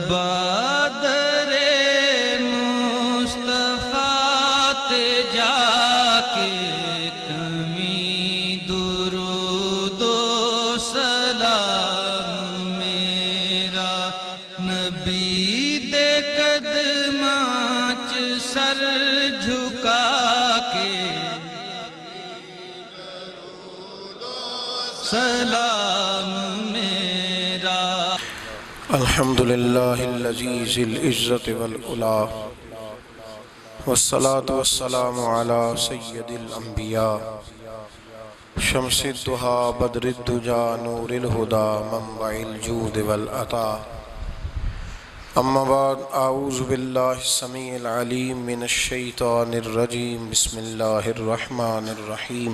Bother مصطفیٰ تے جا کے کمی درود و سلام میرا نبی دے قدماں چ سر جھکا کے سلام میرا۔ الحمدللہ الذی ذی العزت والعلا والصلاة والسلام علی سید الانبیاء شمس الضحیٰ بدر الدجا نور الہدا منبع الجود والعطا۔ اما بعد، اعوذ باللہ السمیع العلیم من الشیطان الرجیم، بسم اللہ الرحمن الرحیم۔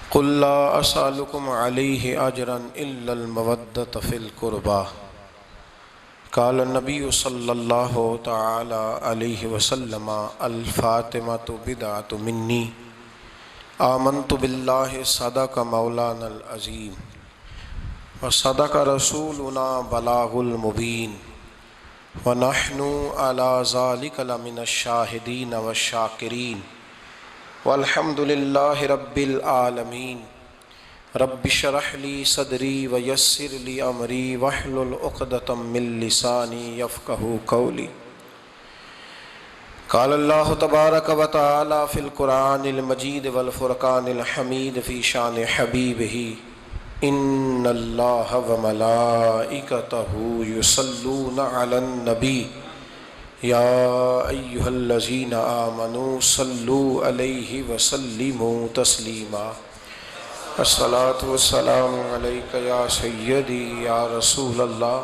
قل لا اسألکم علیہ اجرا الا المودۃ فی القربى۔ قال النبی صلی اللہ تعالی علیہ وسلم الفاطمۃ بدعۃ منی، آمنت باللہ صدق مولانا العظیم وصدق رسولنا بلاغ المبین ونحن علی ذلک لمن الشاہدین والشاکرین والحمد للہ رب العالمین۔ رب اشرح لی صدری ویسر لی امری واحلل عقدۃ من لسانی یفقہوا قولی۔ قال اللہ تبارک و تعالی فی القرآن المجید والفرقان الحمید فی شان حبیبہ، ان اللہ وملائکتہ یصلون علی النبی یا ایہا الذین آمنوا صلوا علیہ وسلموا تسلیما۔ الصلاة والسلام علیکہ یا سیدی یا رسول اللہ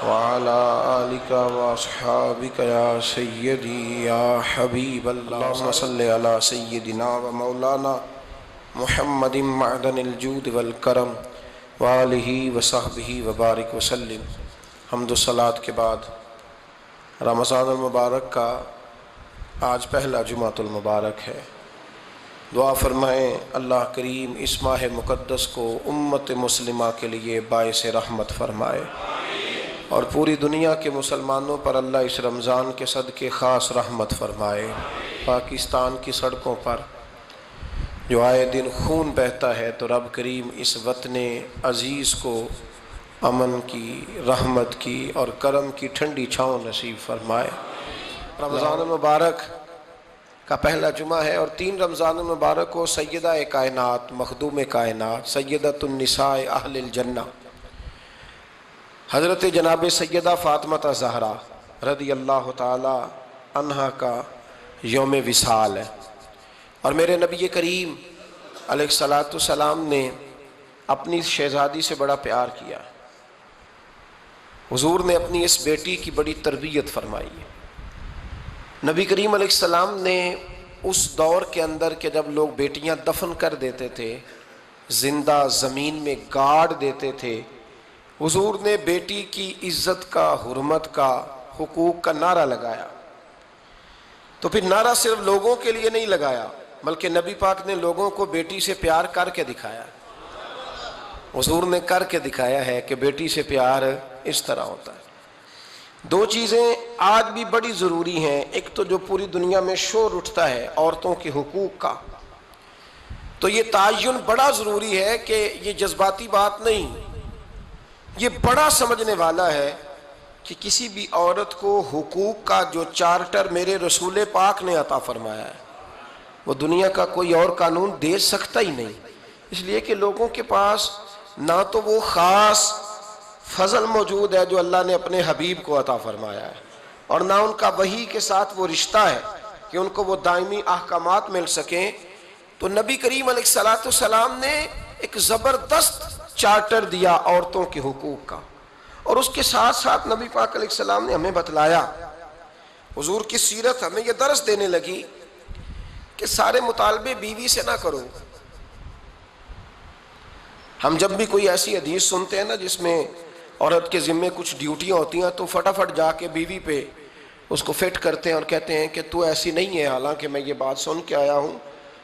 وعلی آلکہ واصحابکہ یا سیدی یا حبیب اللہ۔ اللہم صلی علی سیدنا و مولانا محمد معدن الجود والکرم وآلہ وصحبہ وبارک وسلم۔ حمد و صلاۃ کے بعد رمضان المبارک کا آج پہلا جمعۃ المبارک ہے۔ دعا فرمائیں اللہ کریم اس ماہ مقدس کو امت مسلمہ کے لیے باعث رحمت فرمائے، اور پوری دنیا کے مسلمانوں پر اللہ اس رمضان کے صدقے خاص رحمت فرمائے۔ پاکستان کی سڑکوں پر جو آئے دن خون بہتا ہے، تو رب کریم اس وطن عزیز کو امن کی، رحمت کی اور کرم کی ٹھنڈی چھاؤں نصیب فرمائے۔ رمضان المبارک کا پہلا جمعہ ہے، اور 3 رمضان المبارک کو سیدہ کائنات، مخدوم کائنات، سیدۃ النساء اہل الجنہ حضرت جناب سیدہ فاطمہ زہرا رضی اللہ تعالی عنہا کا یوم وصال ہے، اور میرے نبی کریم علیہ السلام نے اپنی شہزادی سے بڑا پیار کیا۔ حضور نے اپنی اس بیٹی کی بڑی تربیت فرمائی ہے۔ نبی کریم علیہ السلام نے اس دور کے اندر کہ جب لوگ بیٹیاں دفن کر دیتے تھے، زندہ زمین میں گاڑ دیتے تھے، حضور نے بیٹی کی عزت کا، حرمت کا، حقوق کا نعرہ لگایا۔ تو پھر نعرہ صرف لوگوں کے لیے نہیں لگایا، بلکہ نبی پاک نے لوگوں کو بیٹی سے پیار کر کے دکھایا۔ حضور نے کر کے دکھایا ہے کہ بیٹی سے پیار اس طرح ہوتا ہے۔ 2 چیزیں آج بھی بڑی ضروری ہیں۔ ایک تو جو پوری دنیا میں شور اٹھتا ہے عورتوں کے حقوق کا، تو یہ تعین بڑا ضروری ہے کہ یہ جذباتی بات نہیں، یہ بڑا سمجھنے والا ہے کہ کسی بھی عورت کو حقوق کا جو چارٹر میرے رسول پاک نے عطا فرمایا ہے، وہ دنیا کا کوئی اور قانون دے سکتا ہی نہیں۔ اس لیے کہ لوگوں کے پاس نہ تو وہ خاص فضل موجود ہے جو اللہ نے اپنے حبیب کو عطا فرمایا ہے، اور نہ ان کا وحی کے ساتھ وہ رشتہ ہے کہ ان کو وہ دائمی احکامات مل سکیں۔ تو نبی کریم علیہ السلام نے ایک زبردست چارٹر دیا عورتوں کے حقوق کا، اور اس کے ساتھ ساتھ نبی پاک علیہ السلام نے ہمیں بتلایا، حضور کی سیرت ہمیں یہ درس دینے لگی کہ سارے مطالبے بیوی سے نہ کرو۔ ہم جب بھی کوئی ایسی حدیث سنتے ہیں نا جس میں عورت کے ذمے کچھ ڈیوٹیاں ہوتی ہیں، تو فٹافٹ جا کے بیوی پہ اس کو فٹ کرتے ہیں اور کہتے ہیں کہ تو ایسی نہیں ہے، حالانکہ میں یہ بات سن کے آیا ہوں۔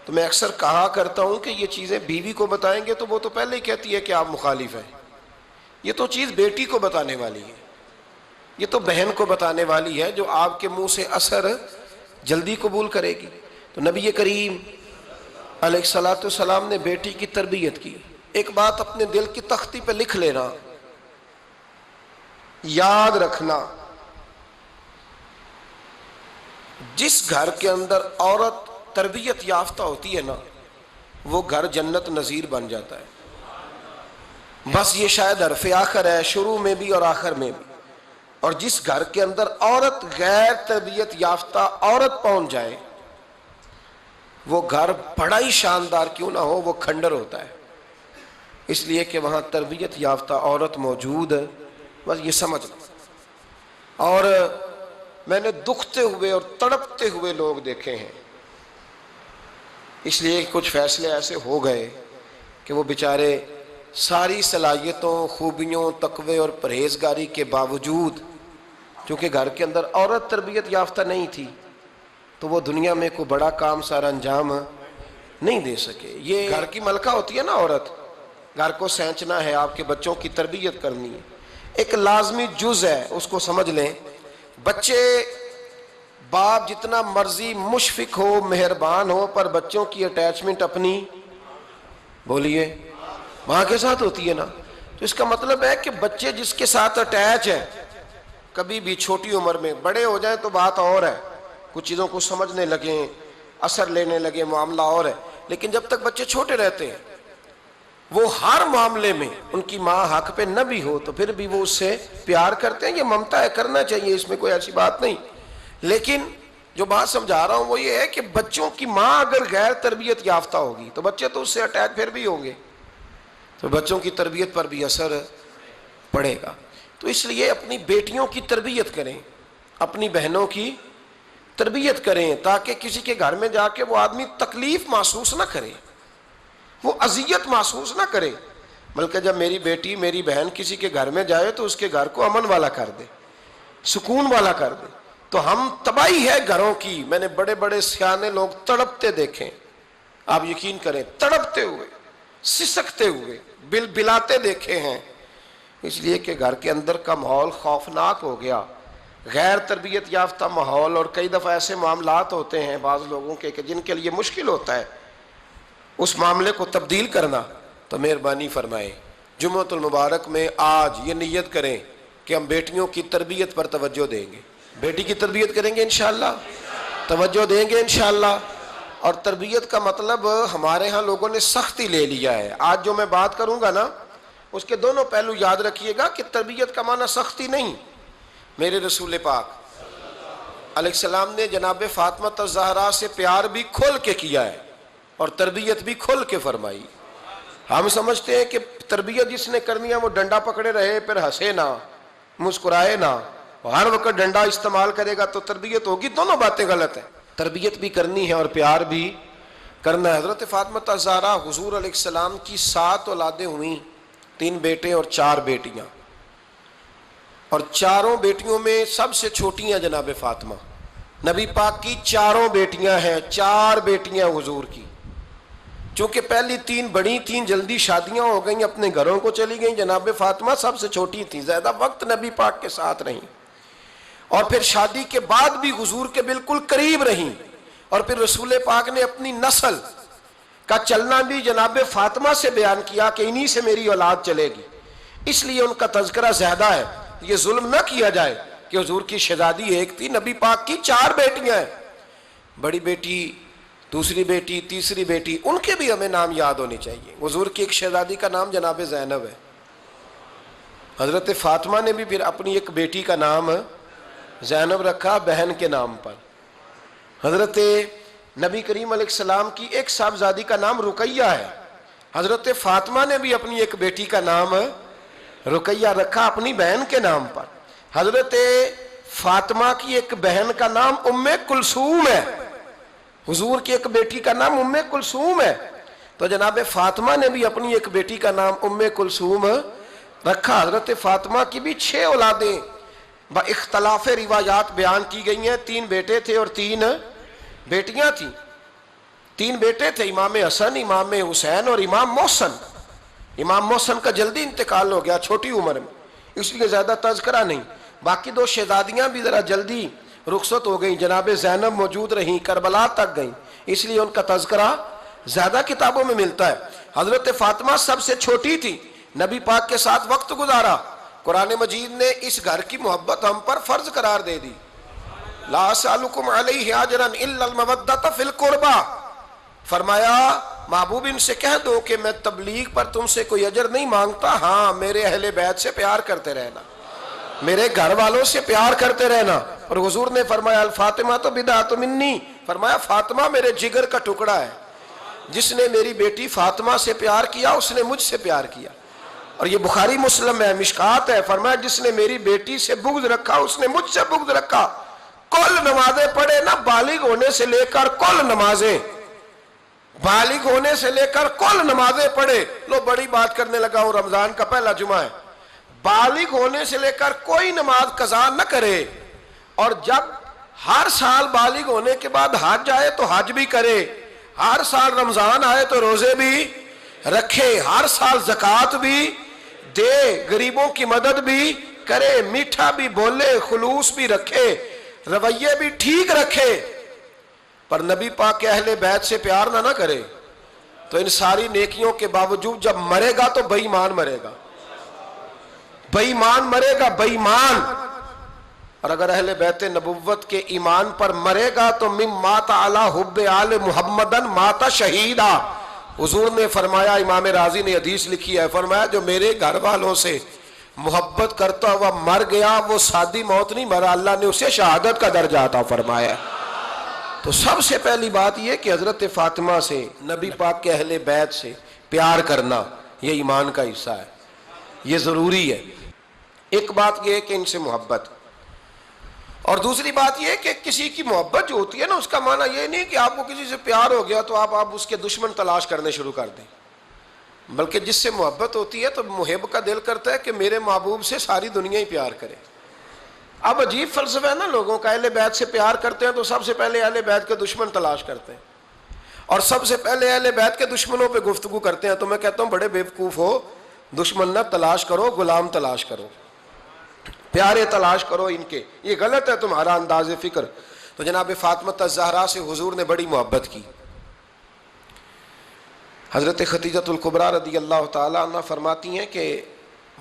تو میں اکثر کہا کرتا ہوں کہ یہ چیزیں بیوی کو بتائیں گے تو وہ تو پہلے ہی کہتی ہے کہ آپ مخالف ہیں، یہ تو چیز بیٹی کو بتانے والی ہے۔ یہ تو بہن کو بتانے والی ہے جو آپ کے منہ سے اثر جلدی قبول کرے گی۔ تو نبی کریم علیہ الصلوۃ والسلام نے بیٹی کی تربیت کی۔ ایک بات اپنے دل کی تختی پہ لکھ لینا، یاد رکھنا، جس گھر کے اندر عورت تربیت یافتہ ہوتی ہے نا، وہ گھر جنت نظیر بن جاتا ہے۔ بس یہ شاید حرف آخر ہے، شروع میں بھی اور آخر میں بھی۔ اور جس گھر کے اندر عورت غیر تربیت یافتہ عورت پہنچ جائے، وہ گھر بڑا ہی شاندار کیوں نہ ہو، وہ کھنڈر ہوتا ہے، اس لیے کہ وہاں تربیت یافتہ عورت موجود ہے۔ بس یہ سمجھ لو۔ اور میں نے دکھتے ہوئے اور تڑپتے ہوئے لوگ دیکھے ہیں، اس لیے کچھ فیصلے ایسے ہو گئے کہ وہ بیچارے ساری صلاحیتوں، خوبیوں، تقوی اور پرہیزگاری کے باوجود، چونکہ گھر کے اندر عورت تربیت یافتہ نہیں تھی، تو وہ دنیا میں کوئی بڑا کام سارا انجام نہیں دے سکے۔ یہ گھر کی ملکہ ہوتی ہے نا عورت، گھر کو سینچنا ہے، آپ کے بچوں کی تربیت کرنی ہے، ایک لازمی جز ہے، اس کو سمجھ لیں۔ بچے باپ جتنا مرضی مشفق ہو، مہربان ہو، پر بچوں کی اٹیچمنٹ اپنی بولیے ماں کے ساتھ ہوتی ہے نا۔ تو اس کا مطلب ہے کہ بچے جس کے ساتھ اٹیچ ہے، کبھی بھی چھوٹی عمر میں، بڑے ہو جائیں تو بات اور ہے، کچھ چیزوں کو سمجھنے لگیں، اثر لینے لگے، معاملہ اور ہے، لیکن جب تک بچے چھوٹے رہتے ہیں، وہ ہر معاملے میں ان کی ماں حق پہ نہ بھی ہو تو پھر بھی وہ اس سے پیار کرتے ہیں۔ یہ ممتا ہے، کرنا چاہیے، اس میں کوئی ایسی بات نہیں۔ لیکن جو بات سمجھا رہا ہوں وہ یہ ہے کہ بچوں کی ماں اگر غیر تربیت یافتہ ہوگی تو بچے تو اس سے اٹیچ پھر بھی ہوں گے، تو بچوں کی تربیت پر بھی اثر پڑے گا۔ تو اس لیے اپنی بیٹیوں کی تربیت کریں، اپنی بہنوں کی تربیت کریں، تاکہ کسی کے گھر میں جا کے وہ آدمی تکلیف محسوس نہ کرے، وہ اذیت محسوس نہ کرے، بلکہ جب میری بیٹی، میری بہن کسی کے گھر میں جائے تو اس کے گھر کو امن والا کر دے، سکون والا کر دے۔ تو ہم تباہی ہے گھروں کی، میں نے بڑے بڑے سیانے لوگ تڑپتے دیکھیں، آپ یقین کریں، تڑپتے ہوئے، سسکتے ہوئے، بل بلاتے دیکھے ہیں، اس لیے کہ گھر کے اندر کا ماحول خوفناک ہو گیا، غیر تربیت یافتہ ماحول۔ اور کئی دفعہ ایسے معاملات ہوتے ہیں بعض لوگوں کے کہ جن کے لیے مشکل ہوتا ہے اس معاملے کو تبدیل کرنا، تو مہربانی فرمائیں جمعۃ المبارک میں آج یہ نیت کریں کہ ہم بیٹیوں کی تربیت پر توجہ دیں گے، بیٹی کی تربیت کریں گے انشاءاللہ، توجہ دیں گے انشاءاللہ۔ اور تربیت کا مطلب ہمارے ہاں لوگوں نے سختی لے لیا ہے۔ آج جو میں بات کروں گا نا، اس کے دونوں پہلو یاد رکھیے گا کہ تربیت کا معنی سختی نہیں۔ میرے رسول پاک علیہ السلام نے جناب فاطمہ الزہرا سے پیار بھی کھول کے کیا ہے اور تربیت بھی کھول کے فرمائی۔ ہم سمجھتے ہیں کہ تربیت جس نے کرنی ہے وہ ڈنڈا پکڑے رہے، پھر ہنسے نہ، مسکرائے نہ، ہر وقت ڈنڈا استعمال کرے گا تو تربیت ہوگی۔ دونوں باتیں غلط ہیں، تربیت بھی کرنی ہے اور پیار بھی کرنا ہے۔ حضرت فاطمہ الزہرا حضور علیہ السلام کی 7 اولادیں ہوئیں، 3 بیٹے اور 4 بیٹیاں، اور چاروں بیٹیوں میں سب سے چھوٹی ہیں جناب فاطمہ۔ نبی پاک کی 4 بیٹیاں ہیں، 4 بیٹیاں حضور کی، چونکہ پہلی 3 بڑی تھیں، جلدی شادیاں ہو گئیں، اپنے گھروں کو چلی گئیں، جناب فاطمہ سب سے چھوٹی تھیں، زیادہ وقت نبی پاک کے ساتھ رہیں، اور پھر شادی کے بعد بھی حضور کے بالکل قریب رہیں، اور پھر رسول پاک نے اپنی نسل کا چلنا بھی جناب فاطمہ سے بیان کیا کہ انہی سے میری اولاد چلے گی، اس لیے ان کا تذکرہ زیادہ ہے۔ یہ ظلم نہ کیا جائے کہ حضور کی شہزادی ایک تھی، نبی پاک کی 4 بیٹیاں ہیں، بڑی بیٹی، دوسری بیٹی، تیسری بیٹی، ان کے بھی ہمیں نام یاد ہونے چاہیے۔ حضور کی ایک شہزادی کا نام جناب زینب ہے، حضرت فاطمہ نے بھی پھر اپنی ایک بیٹی کا نام زینب رکھا بہن کے نام پر۔ حضرت نبی کریم علیہ السلام کی ایک صاحبزادی کا نام رقیہ ہے، حضرت فاطمہ نے بھی اپنی ایک بیٹی کا نام رقیہ رکھا اپنی بہن کے نام پر۔ حضرت فاطمہ کی ایک بہن کا نام ام کلثوم ہے، حضور کی ایک بیٹی کا نام ام کلثوم ہے، تو جناب فاطمہ نے بھی اپنی ایک بیٹی کا نام ام کلثوم رکھا۔ حضرت فاطمہ کی بھی 6 اولادیں با اختلاف روایات بیان کی گئی ہیں، 3 بیٹے تھے اور 3 بیٹیاں تھیں۔ 3 بیٹے تھے، امام حسن، امام حسین اور امام محسن۔ امام محسن کا جلدی انتقال ہو گیا چھوٹی عمر میں، اس لیے زیادہ تذکرہ نہیں۔ باقی دو شہزادیاں بھی ذرا جلدی رخصت ہو گئیں، جناب زینب موجود رہیں، کربلا تک گئیں، اس لیے ان کا تذکرہ زیادہ کتابوں میں ملتا ہے۔ حضرت فاطمہ سب سے چھوٹی تھی، نبی پاک کے ساتھ وقت گزارا، قرآن مجید نے اس گھر کی محبت ہم پر فرض قرار دے دی۔ لا اسألکم علیہ اجرا الا المودۃ فی القربى، فرمایا محبوب ان سے کہہ دو کہ میں تبلیغ پر تم سے کوئی اجر نہیں مانگتا، ہاں میرے اہل بیت سے پیار کرتے رہنا، میرے گھر والوں سے پیار کرتے رہنا۔ اور حضور نے فرمایا الفاطمہ تو بدعۃ منی، فرمایا فاطمہ میرے جگر کا ٹکڑا ہے، جس نے میری بیٹی فاطمہ سے پیار کیا اس نے مجھ سے پیار کیا۔ اور یہ بخاری مسلم ہے، مشکات ہے، فرمایا جس نے میری بیٹی سے بغض رکھا اس نے مجھ سے بغض رکھا۔ کل نمازیں پڑھے نا، بالغ ہونے سے لے کر کل نمازیں، بالغ ہونے سے لے کر کل نمازیں پڑھے۔ لو بڑی بات کرنے لگا ہوں، رمضان کا پہلا جمعہ ہے، بالغ ہونے سے لے کر کوئی نماز قضا نہ کرے، اور جب ہر سال بالغ ہونے کے بعد حج آئے تو حج بھی کرے، ہر سال رمضان آئے تو روزے بھی رکھے، ہر سال زکوٰۃ بھی دے، غریبوں کی مدد بھی کرے، میٹھا بھی بولے، خلوص بھی رکھے، رویے بھی ٹھیک رکھے، پر نبی پاک کے اہل بیت سے پیار نہ کرے تو ان ساری نیکیوں کے باوجود جب مرے گا تو بے ایمان مرے گا، بے ایمان مرے گا، بے ایمان۔ اور اگر اہل بیت نبوت کے ایمان پر مرے گا تو مم مات علی حب آل محمدن مات شہیدا۔ حضور نے فرمایا، امام رازی نے حدیث لکھی ہے، فرمایا جو میرے گھر والوں سے محبت کرتا ہوا مر گیا وہ سادی موت نہیں مرا، اللہ نے اسے شہادت کا درجہ عطا فرمایا۔ تو سب سے پہلی بات یہ کہ حضرت فاطمہ سے، نبی پاک کے اہل بیت سے پیار کرنا یہ ایمان کا حصہ ہے، یہ ضروری ہے۔ ایک بات یہ ہے کہ ان سے محبت، اور دوسری بات یہ ہے کہ کسی کی محبت جو ہوتی ہے نا، اس کا معنی یہ نہیں کہ آپ کو کسی سے پیار ہو گیا تو آپ اس کے دشمن تلاش کرنے شروع کر دیں، بلکہ جس سے محبت ہوتی ہے تو محب کا دل کرتا ہے کہ میرے محبوب سے ساری دنیا ہی پیار کرے۔ اب عجیب فلسفہ ہے نا لوگوں کا، اہل بیت سے پیار کرتے ہیں تو سب سے پہلے اہل بیت کے دشمن تلاش کرتے ہیں، اور سب سے پہلے اہل بیت کے دشمنوں پہ گفتگو کرتے ہیں۔ تو میں کہتا ہوں بڑے بیوقوف ہو، دشمن نہ تلاش کرو، غلام تلاش کرو، پیارے تلاش کرو ان کے، یہ غلط ہے تمہارا انداز فکر۔ تو جناب فاطمہ الزہرا سے حضور نے بڑی محبت کی۔ حضرت خدیجہ الکبریٰ رضی اللہ تعالیٰ عنہ فرماتی ہیں کہ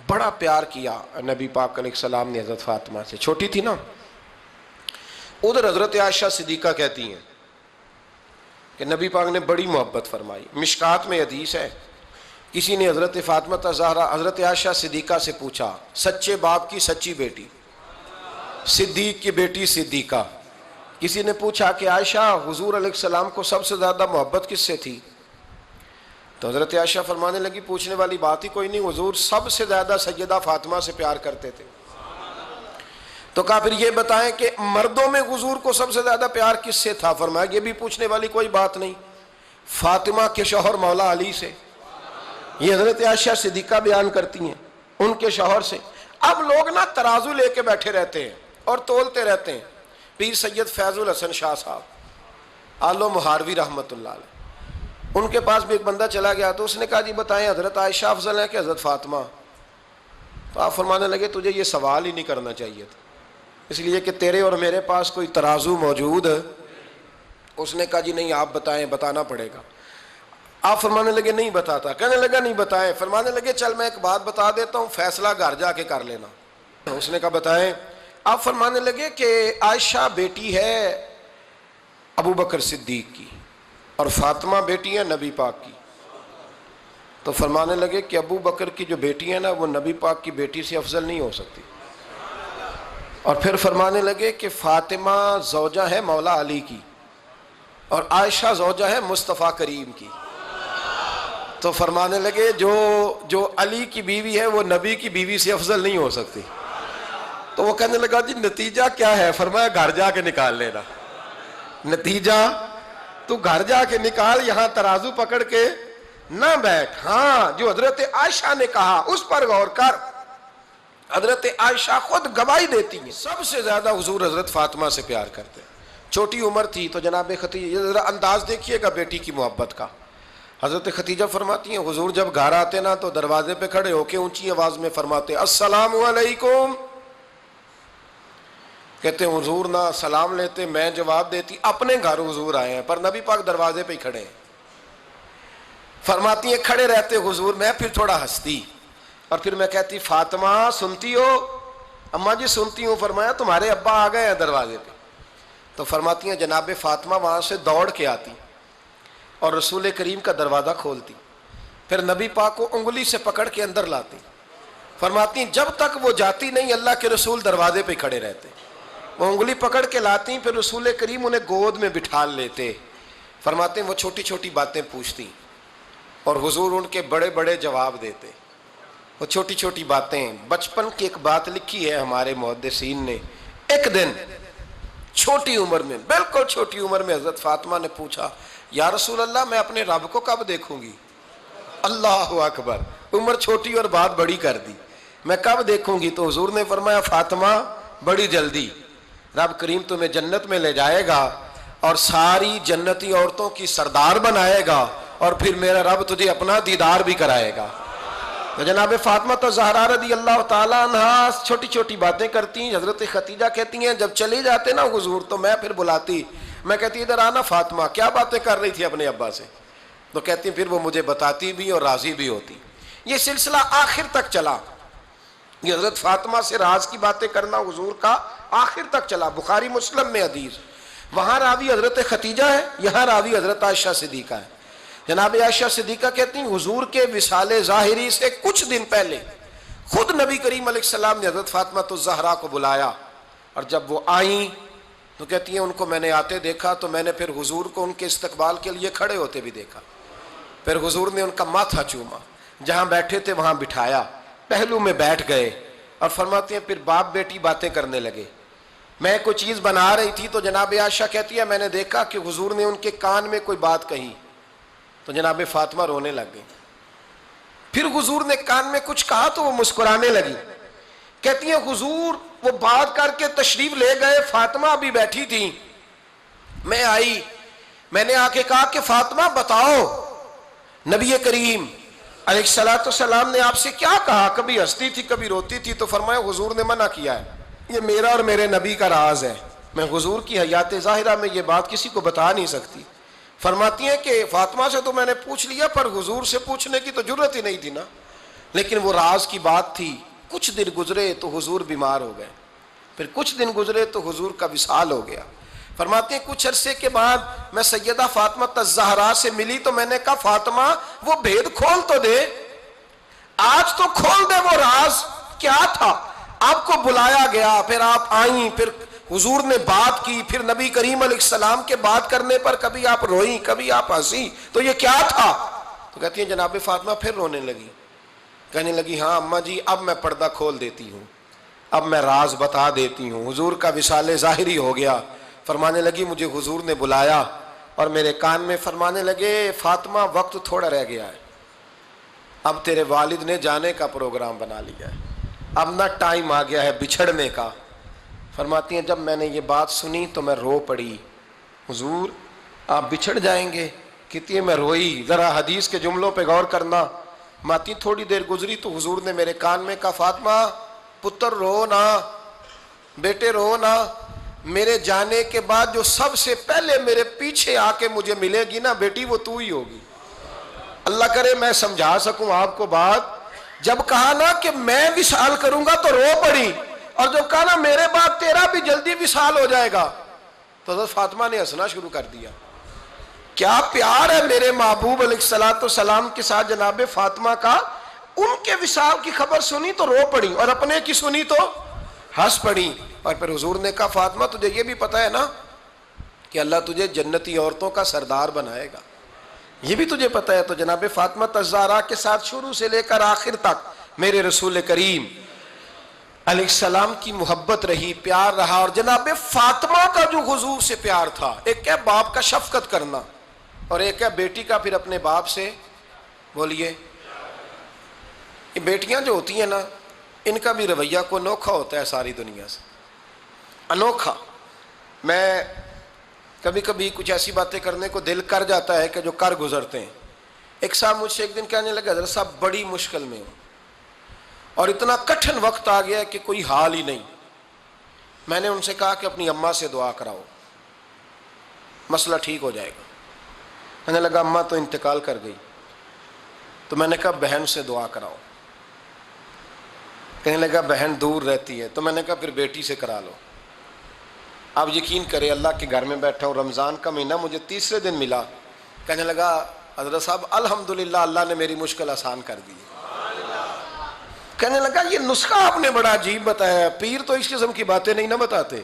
بڑا پیار کیا نبی پاک علیہ السلام نے حضرت فاطمہ سے، چھوٹی تھی نا۔ ادھر حضرت عائشہ صدیقہ کہتی ہیں کہ نبی پاک نے بڑی محبت فرمائی۔ مشکات میں حدیث ہے، کسی نے حضرت فاطمہ الزہرا حضرت عائشہ صدیقہ سے پوچھا، سچے باپ کی سچی بیٹی، صدیق کی بیٹی صدیقہ، کسی نے پوچھا کہ عائشہ حضور علیہ السلام کو سب سے زیادہ محبت کس سے تھی؟ تو حضرت عائشہ فرمانے لگی پوچھنے والی بات ہی کوئی نہیں، حضور سب سے زیادہ سیدہ فاطمہ سے پیار کرتے تھے۔ تو کہا پھر یہ بتائیں کہ مردوں میں حضور کو سب سے زیادہ پیار کس سے تھا؟ فرمایا یہ بھی پوچھنے والی کوئی بات نہیں، فاطمہ کے شوہر مولا علی سے۔ یہ حضرت عائشہ صدیقہ بیان کرتی ہیں ان کے شوہر سے۔ اب لوگ نا ترازو لے کے بیٹھے رہتے ہیں اور تولتے رہتے ہیں۔ پیر سید فیض الحسن شاہ صاحب آلو مہاروی رحمۃ اللہ علیہ، ان کے پاس بھی ایک بندہ چلا گیا تو اس نے کہا جی بتائیں حضرت عائشہ افضل ہے کہ حضرت فاطمہ؟ تو آپ فرمانے لگے تجھے یہ سوال ہی نہیں کرنا چاہیے تھا، اس لیے کہ تیرے اور میرے پاس کوئی ترازو موجود ہے۔ اس نے کہا جی نہیں آپ بتائیں، بتانا پڑے گا۔ آپ فرمانے لگے نہیں بتاتا، کہنے لگا نہیں بتائیں، فرمانے لگے چل میں ایک بات بتا دیتا ہوں، فیصلہ گھر جا کے کر لینا۔ اس نے کہا بتائیں۔ آپ فرمانے لگے کہ عائشہ بیٹی ہے ابو بکر صدیق کی اور فاطمہ بیٹی ہے نبی پاک کی۔ تو فرمانے لگے کہ ابو بکر کی جو بیٹی ہے نا وہ نبی پاک کی بیٹی سے افضل نہیں ہو سکتی۔ اور پھر فرمانے لگے کہ فاطمہ زوجہ ہے مولا علی کی اور عائشہ زوجہ ہے مصطفیٰ کریم کی۔ تو فرمانے لگے جو علی کی بیوی ہے وہ نبی کی بیوی سے افضل نہیں ہو سکتی۔ تو وہ کہنے لگا جی نتیجہ کیا ہے؟ فرمایا گھر جا کے نکال لینا، نتیجہ تو گھر جا کے نکال، یہاں ترازو پکڑ کے نہ بیٹھ۔ ہاں جو حضرت عائشہ نے کہا اس پر غور کر، حضرت عائشہ خود گواہی دیتی ہیں سب سے زیادہ حضور حضرت فاطمہ سے پیار کرتے ہیں۔ چھوٹی عمر تھی تو جناب خدیجہ، ذرا انداز دیکھیے گا بیٹی کی محبت کا۔ حضرت خدیجہ فرماتی ہیں حضور جب گھر آتے نا تو دروازے پہ کھڑے ہو کے اونچی آواز میں فرماتے السلام علیکم، کہتے ہیں حضور نہ سلام لیتے، میں جواب دیتی، اپنے گھر حضور آئے ہیں پر نبی پاک دروازے پہ ہی کھڑے ہیں۔ فرماتی ہیں کھڑے رہتے حضور، میں پھر تھوڑا ہنستی اور پھر میں کہتی فاطمہ سنتی ہو؟ اماں جی سنتی ہوں۔ فرمایا تمہارے ابا آ گئے ہیں دروازے پہ۔ تو فرماتی ہیں جناب فاطمہ وہاں سے دوڑ کے آتی اور رسول کریم کا دروازہ کھولتی، پھر نبی پاک کو انگلی سے پکڑ کے اندر لاتی۔ فرماتی ہیں جب تک وہ جاتی نہیں اللہ کے رسول دروازے پہ کھڑے رہتے، وہ انگلی پکڑ کے لاتی، پھر رسول کریم انہیں گود میں بٹھا لیتے۔ فرماتے ہیں وہ چھوٹی چھوٹی باتیں پوچھتی اور حضور ان کے بڑے بڑے جواب دیتے۔ وہ چھوٹی چھوٹی باتیں، بچپن کی ایک بات لکھی ہے ہمارے محدثین نے، ایک دن چھوٹی عمر میں، بالکل چھوٹی عمر میں حضرت فاطمہ نے پوچھا یا رسول اللہ میں اپنے رب کو کب دیکھوں گی؟ اللہ اکبر، عمر چھوٹی اور بات بڑی کر دی، میں کب دیکھوں گی؟ تو حضور نے فرمایا فاطمہ بڑی جلدی، رب کریم تمہیں جنت میں لے جائے گا اور ساری جنتی عورتوں کی سردار بنائے گا اور پھر میرا رب تجھے اپنا دیدار بھی کرائے گا۔ تو جناب فاطمہ تو زہرا رضی اللہ تعالیٰ عنہا چھوٹی چھوٹی باتیں کرتی ہیں۔ حضرت خدیجہ کہتی ہیں جب چلی جاتے نا حضور تو میں پھر بلاتی، میں کہتی ادھر آنا فاطمہ، کیا باتیں کر رہی تھی اپنے ابا سے؟ تو کہتی پھر وہ مجھے بتاتی بھی اور راضی بھی ہوتی۔ یہ سلسلہ آخر تک چلا، یہ حضرت فاطمہ سے راز کی باتیں کرنا حضور کا آخر تک چلا۔ بخاری مسلم میں حدیث، وہاں راوی حضرت خدیجہ ہے، یہاں راوی حضرت عائشہ صدیقہ ہے۔ جناب عائشہ صدیقہ کہتی ہیں حضور کے وصال ظاہری سے کچھ دن پہلے خود نبی کریم علیہ السلام نے حضرت فاطمہ الزہرا کو بلایا، اور جب وہ آئیں تو کہتی ہیں ان کو میں نے آتے دیکھا تو میں نے پھر حضور کو ان کے استقبال کے لیے کھڑے ہوتے بھی دیکھا، پھر حضور نے ان کا ماتھا چوما، جہاں بیٹھے تھے وہاں بٹھایا، پہلو میں بیٹھ گئے، اور فرماتے ہیں پھر باپ بیٹی باتیں کرنے لگے۔ میں کوئی چیز بنا رہی تھی تو جناب عائشہ کہتی ہے میں نے دیکھا کہ حضور نے ان کے کان میں کوئی بات کہی تو جناب فاطمہ رونے لگ گئی، پھر حضور نے کان میں کچھ کہا تو وہ مسکرانے لگی۔ کہتی ہیں حضور وہ بات کر کے تشریف لے گئے، فاطمہ ابھی بیٹھی تھی، میں آئی، میں نے آ کے کہا کہ فاطمہ بتاؤ نبی کریم علیہ السلام نے آپ سے کیا کہا؟ کبھی ہنستی تھی کبھی روتی تھی، تو فرمایا حضور نے منع کیا ہے، یہ میرا اور میرے نبی کا راز ہے، میں حضور کی حیات ظاہرہ میں یہ بات کسی کو بتا نہیں سکتی۔ فرماتی ہیں کہ فاطمہ سے تو میں نے پوچھ لیا پر حضور سے پوچھنے کی تو جرت ہی نہیں تھی نا، لیکن وہ راز کی بات تھی۔ کچھ دن گزرے تو حضور بیمار ہو گئے، پھر کچھ دن گزرے تو حضور کا وصال ہو گیا۔ فرماتے ہیں کچھ عرصے کے بعد میں سیدہ فاطمہ الزہرا سے ملی تو میں نے کہا فاطمہ وہ بھید کھول تو دے، آج تو کھول دے وہ راز کیا تھا۔ آپ کو بلایا گیا، پھر آپ آئیں، پھر حضور نے بات کی، پھر نبی کریم علیہ السلام کے بات کرنے پر کبھی آپ روئیں کبھی آپ ہنسی، تو یہ کیا تھا؟ تو کہتی ہیں جناب فاطمہ پھر رونے لگی، کہنے لگی ہاں اماں جی اب میں پردہ کھول دیتی ہوں، اب میں راز بتا دیتی ہوں، حضور کا وصال ظاہری ہو گیا۔ فرمانے لگی مجھے حضور نے بلایا اور میرے کان میں فرمانے لگے فاطمہ وقت تھوڑا رہ گیا ہے، اب تیرے والد نے جانے کا پروگرام بنا لیا ہے، اب نہ ٹائم آ گیا ہے بچھڑنے کا۔ فرماتی ہیں جب میں نے یہ بات سنی تو میں رو پڑی، حضور آپ بچھڑ جائیں گے؟ کہتی ہے میں روئی۔ ذرا حدیث کے جملوں پہ غور کرنا، ماتی تھوڑی دیر گزری تو حضور نے میرے کان میں کہا فاطمہ پتر رو نہ، بیٹے رو نہ، میرے جانے کے بعد جو سب سے پہلے میرے پیچھے آ کے مجھے ملے گی نا بیٹی وہ تو ہی ہوگی۔ اللہ کرے میں سمجھا سکوں آپ کو بات، جب کہا نا کہ میں وصال کروں گا تو رو پڑی، اور جب کہا نا میرے بعد تیرا بھی جلدی وصال ہو جائے گا تو حضرت فاطمہ نے ہنسنا شروع کر دیا۔ کیا پیار ہے میرے محبوب علیہ السلام کے ساتھ جناب فاطمہ کا۔ ان کے وصال کی خبر سنی تو رو پڑی اور اپنے کی سنی تو ہنس پڑی۔ اور پھر حضور نے کہا فاطمہ تجھے یہ بھی پتہ ہے نا کہ اللہ تجھے جنتی عورتوں کا سردار بنائے گا، یہ بھی تجھے پتہ ہے؟ تو جناب فاطمہ الزہرا کے ساتھ شروع سے لے کر آخر تک میرے رسول کریم علیہ السلام کی محبت رہی، پیار رہا۔ اور جناب فاطمہ کا جو حضور سے پیار تھا، ایک ہے باپ کا شفقت کرنا اور ایک ہے بیٹی کا پھر اپنے باپ سے، بولیے، یہ بیٹیاں جو ہوتی ہیں نا ان کا بھی رویہ کو انوکھا ہوتا ہے ساری دنیا سے، انوکھا۔ میں کبھی کبھی کچھ ایسی باتیں کرنے کو دل کر جاتا ہے کہ جو کر گزرتے ہیں۔ ایک صاحب مجھ سے ایک دن کہنے لگا حضرت صاحب بڑی مشکل میں ہوں اور اتنا کٹھن وقت آ گیا کہ کوئی حال ہی نہیں، میں نے ان سے کہا کہ اپنی اماں سے دعا کراؤ، مسئلہ ٹھیک ہو جائے گا۔ میں نے لگا اماں تو انتقال کر گئی، تو میں نے کہا بہن سے دعا کراؤ۔ کہنے لگا بہن دور رہتی ہے، تو میں نے کہا پھر بیٹی سے کرا لو۔ آپ یقین کریں، اللہ کے گھر میں بیٹھا ہوں، رمضان کا مہینہ مجھے تیسرے دن ملا۔ کہنے لگا حضرت صاحب الحمدللہ اللہ نے میری مشکل آسان کر دی۔ کہنے لگا یہ نسخہ آپ نے بڑا عجیب بتایا، پیر تو اس قسم کی باتیں نہیں نہ بتاتے،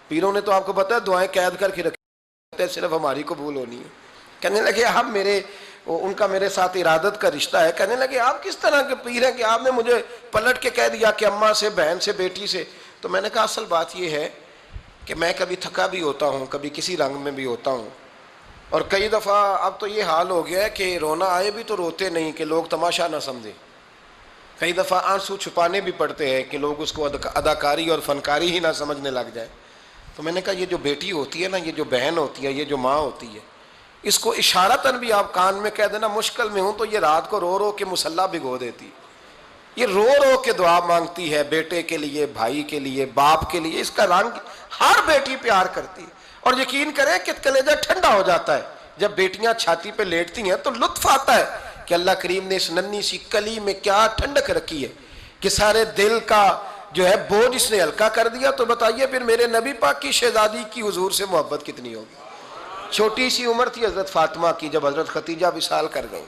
پیروں نے تو آپ کو پتا ہے دعائیں قید کر کے رکھتے ہیں، صرف ہماری قبول ہونی ہے۔ کہنے لگے آپ ان کا میرے ساتھ ارادت کا رشتہ ہے۔ کہنے لگے آپ کس طرح کے پیر ہیں کہ آپ نے مجھے پلٹ کے کہہ دیا کہ اماں سے، بہن سے، بیٹی سے؟ تو میں نے کہا اصل بات یہ ہے کہ میں کبھی تھکا بھی ہوتا ہوں، کبھی کسی رنگ میں بھی ہوتا ہوں، اور کئی دفعہ اب تو یہ حال ہو گیا ہے کہ رونا آئے بھی تو روتے نہیں کہ لوگ تماشا نہ سمجھے، کئی دفعہ آنسو چھپانے بھی پڑتے ہیں کہ لوگ اس کو اداکاری اور فنکاری ہی نہ سمجھنے لگ جائے۔ تو میں نے کہا یہ جو بیٹی ہوتی ہے نا، یہ جو بہن ہوتی ہے، یہ جو ماں ہوتی ہے، اس کو اشارتاً بھی آپ کان میں کہہ دینا مشکل میں ہوں تو یہ رات کو رو رو کے مصلی بھگو دیتی، یہ رو رو کے دعا مانگتی ہے بیٹے کے لیے، بھائی کے لیے، باپ کے لیے۔ اس کا رنگ ہر بیٹی پیار کرتی ہے، اور یقین کریں کہ کلیجہ ٹھنڈا ہو جاتا ہے جب بیٹیاں چھاتی پہ لیٹتی ہیں، تو لطف آتا ہے کہ اللہ کریم نے اس ننھی سی کلی میں کیا ٹھنڈک رکھی ہے کہ سارے دل کا جو ہے بوجھ اس نے ہلکا کر دیا۔ تو بتائیے پھر میرے نبی پاک کی شہزادی کی حضور سے محبت کتنی ہوگی۔ چھوٹی سی عمر تھی حضرت فاطمہ کی جب حضرت خدیجہ وصال کر گئیں،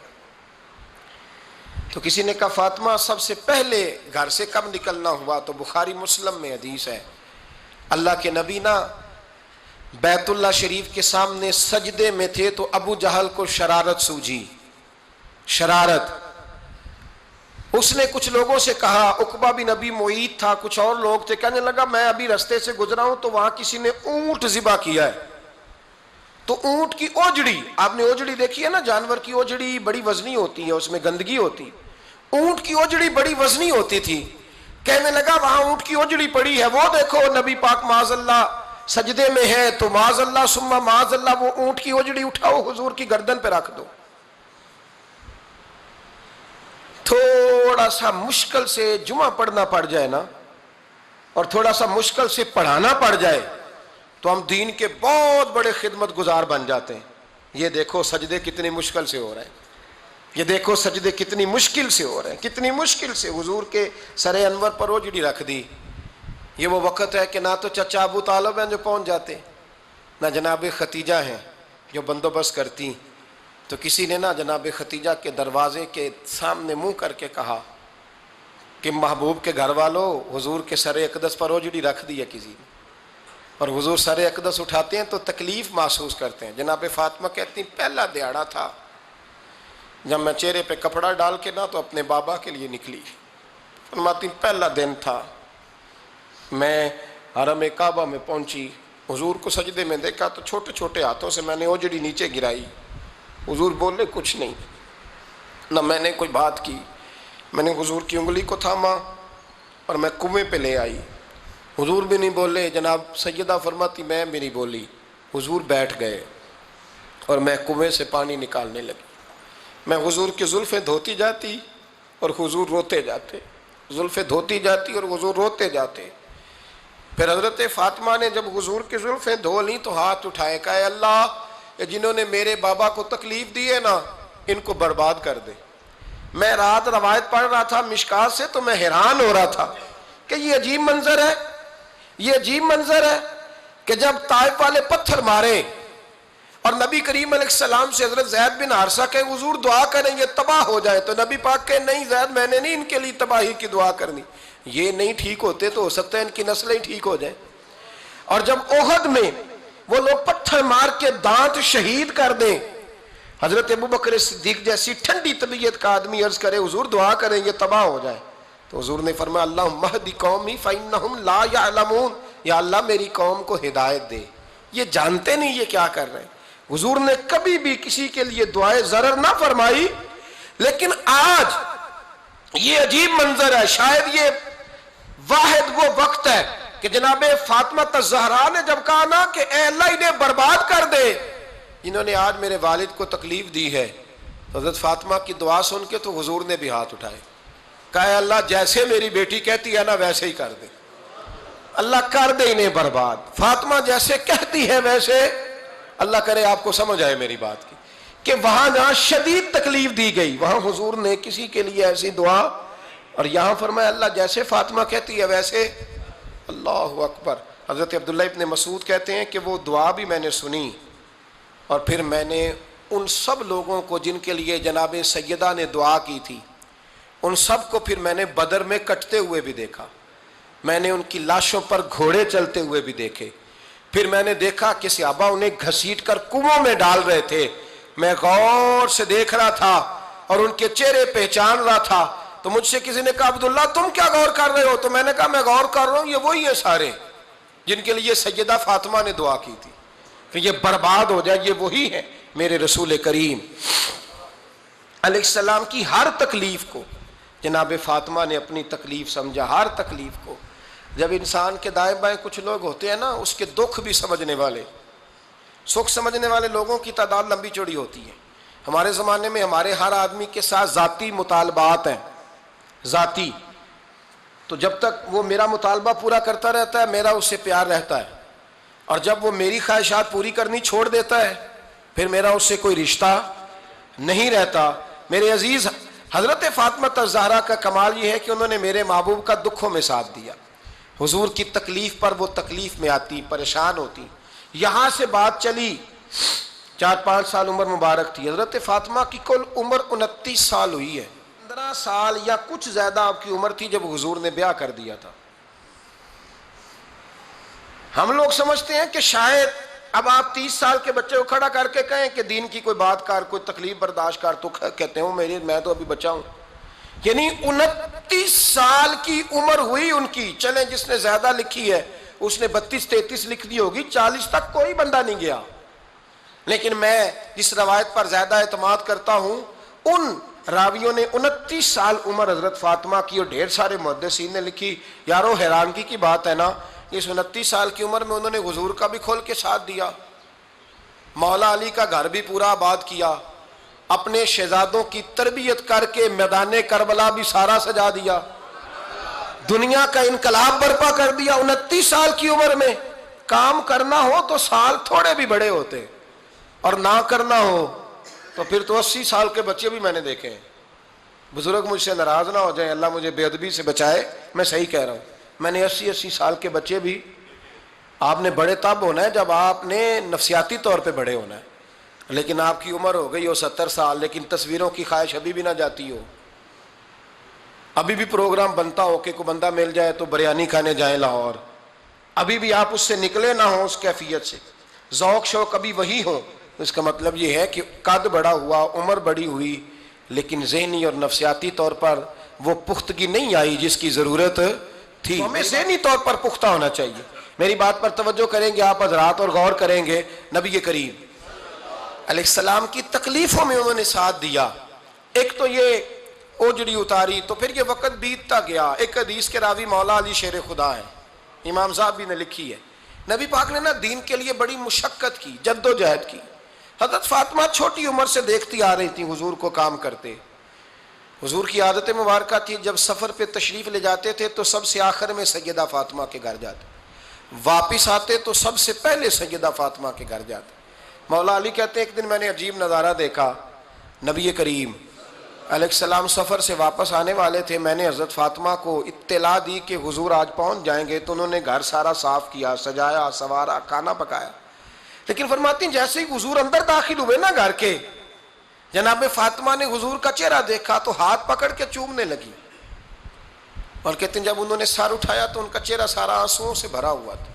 تو کسی نے کہا فاطمہ سب سے پہلے گھر سے کب نکلنا ہوا؟ تو بخاری مسلم میں حدیث ہے، اللہ کے نبی نا بیت اللہ شریف کے سامنے سجدے میں تھے تو ابو جہل کو شرارت سوجی، شرارت۔ اس نے کچھ لوگوں سے کہا، عقبہ بن ابی معیط تھا، کچھ اور لوگ تھے، کہنے لگا میں ابھی رستے سے گزرا ہوں تو وہاں کسی نے اونٹ ذبح کیا ہے، تو اونٹ کی اوجڑی، آپ نے اوجڑی دیکھی ہے نا، جانور کی اوجڑی بڑی وزنی ہوتی ہے، اس میں گندگی ہوتی، اونٹ کی اوجڑی بڑی وزنی ہوتی تھی۔ کہنے لگا وہاں اونٹ کی اوجڑی پڑی ہے، وہ دیکھو نبی پاک معاذ اللہ سجدے میں ہے، تو معاذ اللہ ثم معاذ اللہ وہ اونٹ کی اوجڑی اٹھاؤ حضور کی گردن پہ رکھ دو۔ تھوڑا سا مشکل سے جمعہ پڑھنا پڑ جائے نا، اور تھوڑا سا مشکل سے پڑھانا پڑ جائے تو ہم دین کے بہت بڑے خدمت گزار بن جاتے ہیں۔ یہ دیکھو سجدے کتنی مشکل سے ہو رہے ہیں، یہ دیکھو سجدے کتنی مشکل سے ہو رہے ہیں، کتنی مشکل سے حضور کے سر انور پر اوجڑی رکھ دی۔ یہ وہ وقت ہے کہ نہ تو چچا ابو طالب ہیں جو پہنچ جاتے، نہ جناب ختیجہ ہیں جو بندوبست کرتی، تو کسی نے نہ جناب ختیجہ کے دروازے کے سامنے منہ کر کے کہا کہ محبوب کے گھر والوں حضور کے سر اقدس پر اوجڑی رکھ دی ہے کسی نے، اور حضور سر اقدس اٹھاتے ہیں تو تکلیف محسوس کرتے ہیں۔ جناب فاطمہ کہتی ہیں پہلا دیہڑا تھا جب میں چہرے پہ کپڑا ڈال کے نہ تو اپنے بابا کے لیے نکلی، فرماتی پہلا دن تھا، میں حرم کعبہ میں پہنچی، حضور کو سجدے میں دیکھا تو چھوٹے چھوٹے ہاتھوں سے میں نے اوجڑی نیچے گرائی، حضور بولے کچھ نہیں، نہ میں نے کوئی بات کی، میں نے حضور کی انگلی کو تھاما اور میں کنویں پہ لے آئی، حضور بھی نہیں بولے، جناب سیدہ فرماتی میں بھی نہیں بولی، حضور بیٹھ گئے اور میں کنویں سے پانی نکالنے لگی، میں حضور کی زلفیں دھوتی جاتی اور حضور روتے جاتے، زلفیں دھوتی جاتی اور حضور روتے جاتے۔ پھر حضرت فاطمہ نے جب حضور کی زلفیں دھو لیں تو ہاتھ اٹھائے، کہا اے اللہ جنہوں نے میرے بابا کو تکلیف دی ہے نا ان کو برباد کر دے۔ میں رات روایت پڑھ رہا تھا مشکات سے تو میں حیران ہو رہا تھا کہ یہ عجیب منظر ہے، یہ عجیب منظر ہے کہ جب طائف والے پتھر مارے اور نبی کریم علیہ السلام سے حضرت زید بن حارثہ کہ حضور دعا کریں یہ تباہ ہو جائے، تو نبی پاک کہ نہیں زید میں نے نہیں ان کے لیے تباہی کی دعا کرنی، یہ نہیں ٹھیک ہوتے تو ہو سکتا ہے ان کی نسلیں ٹھیک ہو جائیں۔ اور جب احد میں وہ لوگ پتھر مار کے دانت شہید کر دیں، حضرت ابوبکر صدیق جیسی ٹھنڈی طبیعت کا آدمی عرض کرے حضور دعا کریں یہ تباہ ہو جائے، تو حضور نے فرمایا اللہم اہد قومی فإنہم لا یعلمون، یا اللہ میری قوم کو ہدایت دے، یہ جانتے نہیں یہ کیا کر رہے ہیں۔ حضور نے کبھی بھی کسی کے لیے دعائے ضرر نہ فرمائی، لیکن آج یہ عجیب منظر ہے، شاید یہ واحد وہ وقت ہے کہ جناب فاطمہ الزہرا نے جب کہا نا کہ اے اللہ انہیں برباد کر دے انہوں نے آج میرے والد کو تکلیف دی ہے، حضرت فاطمہ کی دعا سن کے تو حضور نے بھی ہاتھ اٹھائے، کہا اے اللہ جیسے میری بیٹی کہتی ہے نا ویسے ہی کر دے، اللہ کر دے انہیں برباد. فاطمہ جیسے کہتی ہے ویسے، اللہ کرے آپ کو سمجھ آئے میری بات کی، کہ وہاں جہاں شدید تکلیف دی گئی وہاں حضور نے کسی کے لیے ایسی دعا، اور یہاں فرمایا اللہ جیسے فاطمہ کہتی ہے ویسے. اللہ اکبر. حضرت عبداللہ ابن مسعود کہتے ہیں کہ وہ دعا بھی میں نے سنی، اور پھر میں نے ان سب لوگوں کو جن کے لیے جناب سیدہ نے دعا کی تھی، ان سب کو پھر میں نے بدر میں کٹتے ہوئے بھی دیکھا. میں نے ان کی لاشوں پر گھوڑے چلتے ہوئے بھی دیکھے. پھر میں نے دیکھا کہ صحابہ انہیں گھسیٹ کر کنووں میں ڈال رہے تھے. میں غور سے دیکھ رہا تھا اور ان کے چہرے پہچان رہا تھا. تو مجھ سے کسی نے کہا عبداللہ تم کیا غور کر رہے ہو؟ تو میں نے کہا میں غور کر رہا ہوں یہ وہی ہیں سارے جن کے لیے سیدہ فاطمہ نے دعا کی تھی کہ یہ برباد ہو جائے. یہ وہی ہیں میرے رسول کریم علیہ السلام کی ہر تکلیف کو جناب فاطمہ نے اپنی تکلیف سمجھا. ہر تکلیف کو. جب انسان کے دائیں بائیں کچھ لوگ ہوتے ہیں نا، اس کے دکھ بھی سمجھنے والے، سکھ سمجھنے والے لوگوں کی تعداد لمبی چوڑی ہوتی ہے. ہمارے زمانے میں ہمارے ہر آدمی کے ساتھ ذاتی مطالبات ہیں، ذاتی. تو جب تک وہ میرا مطالبہ پورا کرتا رہتا ہے میرا اس سے پیار رہتا ہے، اور جب وہ میری خواہشات پوری کرنی چھوڑ دیتا ہے پھر میرا اس سے کوئی رشتہ نہیں رہتا. میرے عزیز حضرت فاطمہ الزہرا کا کمال یہ ہے کہ انہوں نے میرے محبوب کا دکھوں میں ساتھ دیا. حضور کی تکلیف پر وہ تکلیف میں آتی، پریشان ہوتی. یہاں سے بات چلی 4-5 سال عمر مبارک تھی. حضرت فاطمہ کی کل عمر 29 سال ہوئی ہے. 15 سال یا کچھ زیادہ آپ کی عمر تھی جب حضور نے بیاہ کر دیا تھا. ہم لوگ سمجھتے ہیں کہ شاید اب آپ 30 سال کے بچے کو کھڑا کر کے کہیں کہ دین کی کوئی بات کر، کوئی تکلیف برداشت کر، تو کہتے ہیں میں تو ابھی بچہ ہوں. یعنی 29 سال کی عمر ہوئی ان کی. چلیں جس نے زیادہ لکھی ہے اس نے 32-33 لکھ دی ہوگی، 40 تک کوئی بندہ نہیں گیا. لیکن میں جس روایت پر زیادہ اعتماد کرتا ہوں ان راویوں نے 29 سال عمر حضرت فاطمہ کی، اور ڈھیر سارے محدثین نے لکھی. یارو حیرانگی کی بات ہے نا، اس 29 سال کی عمر میں انہوں نے حضور کا بھی کھول کے ساتھ دیا، مولا علی کا گھر بھی پورا آباد کیا، اپنے شہزادوں کی تربیت کر کے میدان کربلا بھی سارا سجا دیا، دنیا کا انقلاب برپا کر دیا. 29 سال کی عمر میں کام کرنا ہو تو سال تھوڑے بھی بڑے ہوتے، اور نہ کرنا ہو تو پھر تو 80 سال کے بچے بھی میں نے دیکھے ہیں. بزرگ مجھ سے ناراض نہ ہو جائیں، اللہ مجھے بے ادبی سے بچائے، میں صحیح کہہ رہا ہوں. میں نے 80 سال کے بچے بھی. آپ نے بڑے تب ہونا ہے جب آپ نے نفسیاتی طور پہ بڑے ہونا ہے. لیکن آپ کی عمر ہو گئی ہو 70 سال لیکن تصویروں کی خواہش ابھی بھی نہ جاتی ہو. ابھی بھی پروگرام بنتا ہو کہ کوئی بندہ مل جائے تو بریانی کھانے جائیں لاہور. ابھی بھی آپ اس سے نکلے نہ ہوں، اس کیفیت سے ذوق شوق ابھی وہی ہو. اس کا مطلب یہ ہے کہ قد بڑا ہوا، عمر بڑی ہوئی، لیکن ذہنی اور نفسیاتی طور پر وہ پختگی نہیں آئی جس کی ضرورت تھی. ہمیں ذہنی طور پر پختہ ہونا چاہیے. میری بات پر توجہ کریں گے آپ حضرات اور غور کریں گے. نبی کریم علیہ السلام کی تکلیفوں میں انہوں نے ساتھ دیا. ایک تو یہ اوجڑی اتاری تو پھر یہ وقت بیتتا گیا. ایک حدیث کے راوی مولا علی شیر خدا ہے، امام صاحب نے لکھی ہے. نبی پاک نے نا دین کے لیے بڑی مشقت کی، جد و جہد کی. حضرت فاطمہ چھوٹی عمر سے دیکھتی آ رہی تھی حضور کو کام کرتے. حضور کی عادت مبارکہ تھی جب سفر پہ تشریف لے جاتے تھے تو سب سے آخر میں سیدہ فاطمہ کے گھر جاتے، واپس آتے تو سب سے پہلے سیدہ فاطمہ کے گھر جاتے. مولا علی کہتے ہیں ایک دن میں نے عجیب نظارہ دیکھا. نبی کریم علیہ السلام سفر سے واپس آنے والے تھے. میں نے حضرت فاطمہ کو اطلاع دی کہ حضور آج پہنچ جائیں گے، تو انہوں نے گھر سارا صاف کیا، سجایا، سنوارا، کھانا پکایا. لیکن فرماتی ہیں جیسے ہی حضور اندر داخل ہوئے نا گھر کے، جناب فاطمہ نے حضور کا چہرہ دیکھا تو ہاتھ پکڑ کے چومنے لگی. اور کہتے ہیں جب انہوں نے سر اٹھایا تو ان کا چہرہ سارا آنسوؤں سے بھرا ہوا تھا.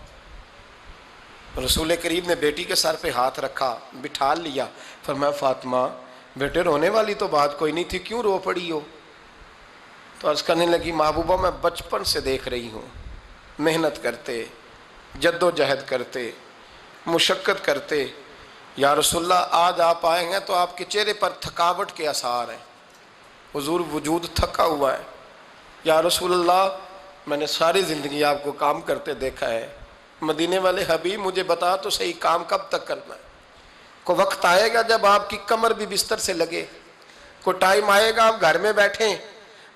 رسول کریم نے بیٹی کے سر پہ ہاتھ رکھا، بٹھا لیا. فرمایا فاطمہ بیٹے رونے والی تو بات کوئی نہیں تھی، کیوں رو پڑی ہو؟ تو عرض کرنے لگی محبوبہ میں بچپن سے دیکھ رہی ہوں، محنت کرتے، جد و جہد کرتے، مشقت کرتے. یا رسول اللہ آج آپ آئے ہیں تو آپ کے چہرے پر تھکاوٹ کے آثار ہیں، حضور وجود تھکا ہوا ہے. یا رسول اللہ میں نے ساری زندگی آپ کو کام کرتے دیکھا ہے. مدینے والے حبیب مجھے بتا تو صحیح کام کب تک کرنا ہے؟ کو وقت آئے گا جب آپ کی کمر بھی بستر سے لگے، کو ٹائم آئے گا آپ گھر میں بیٹھیں،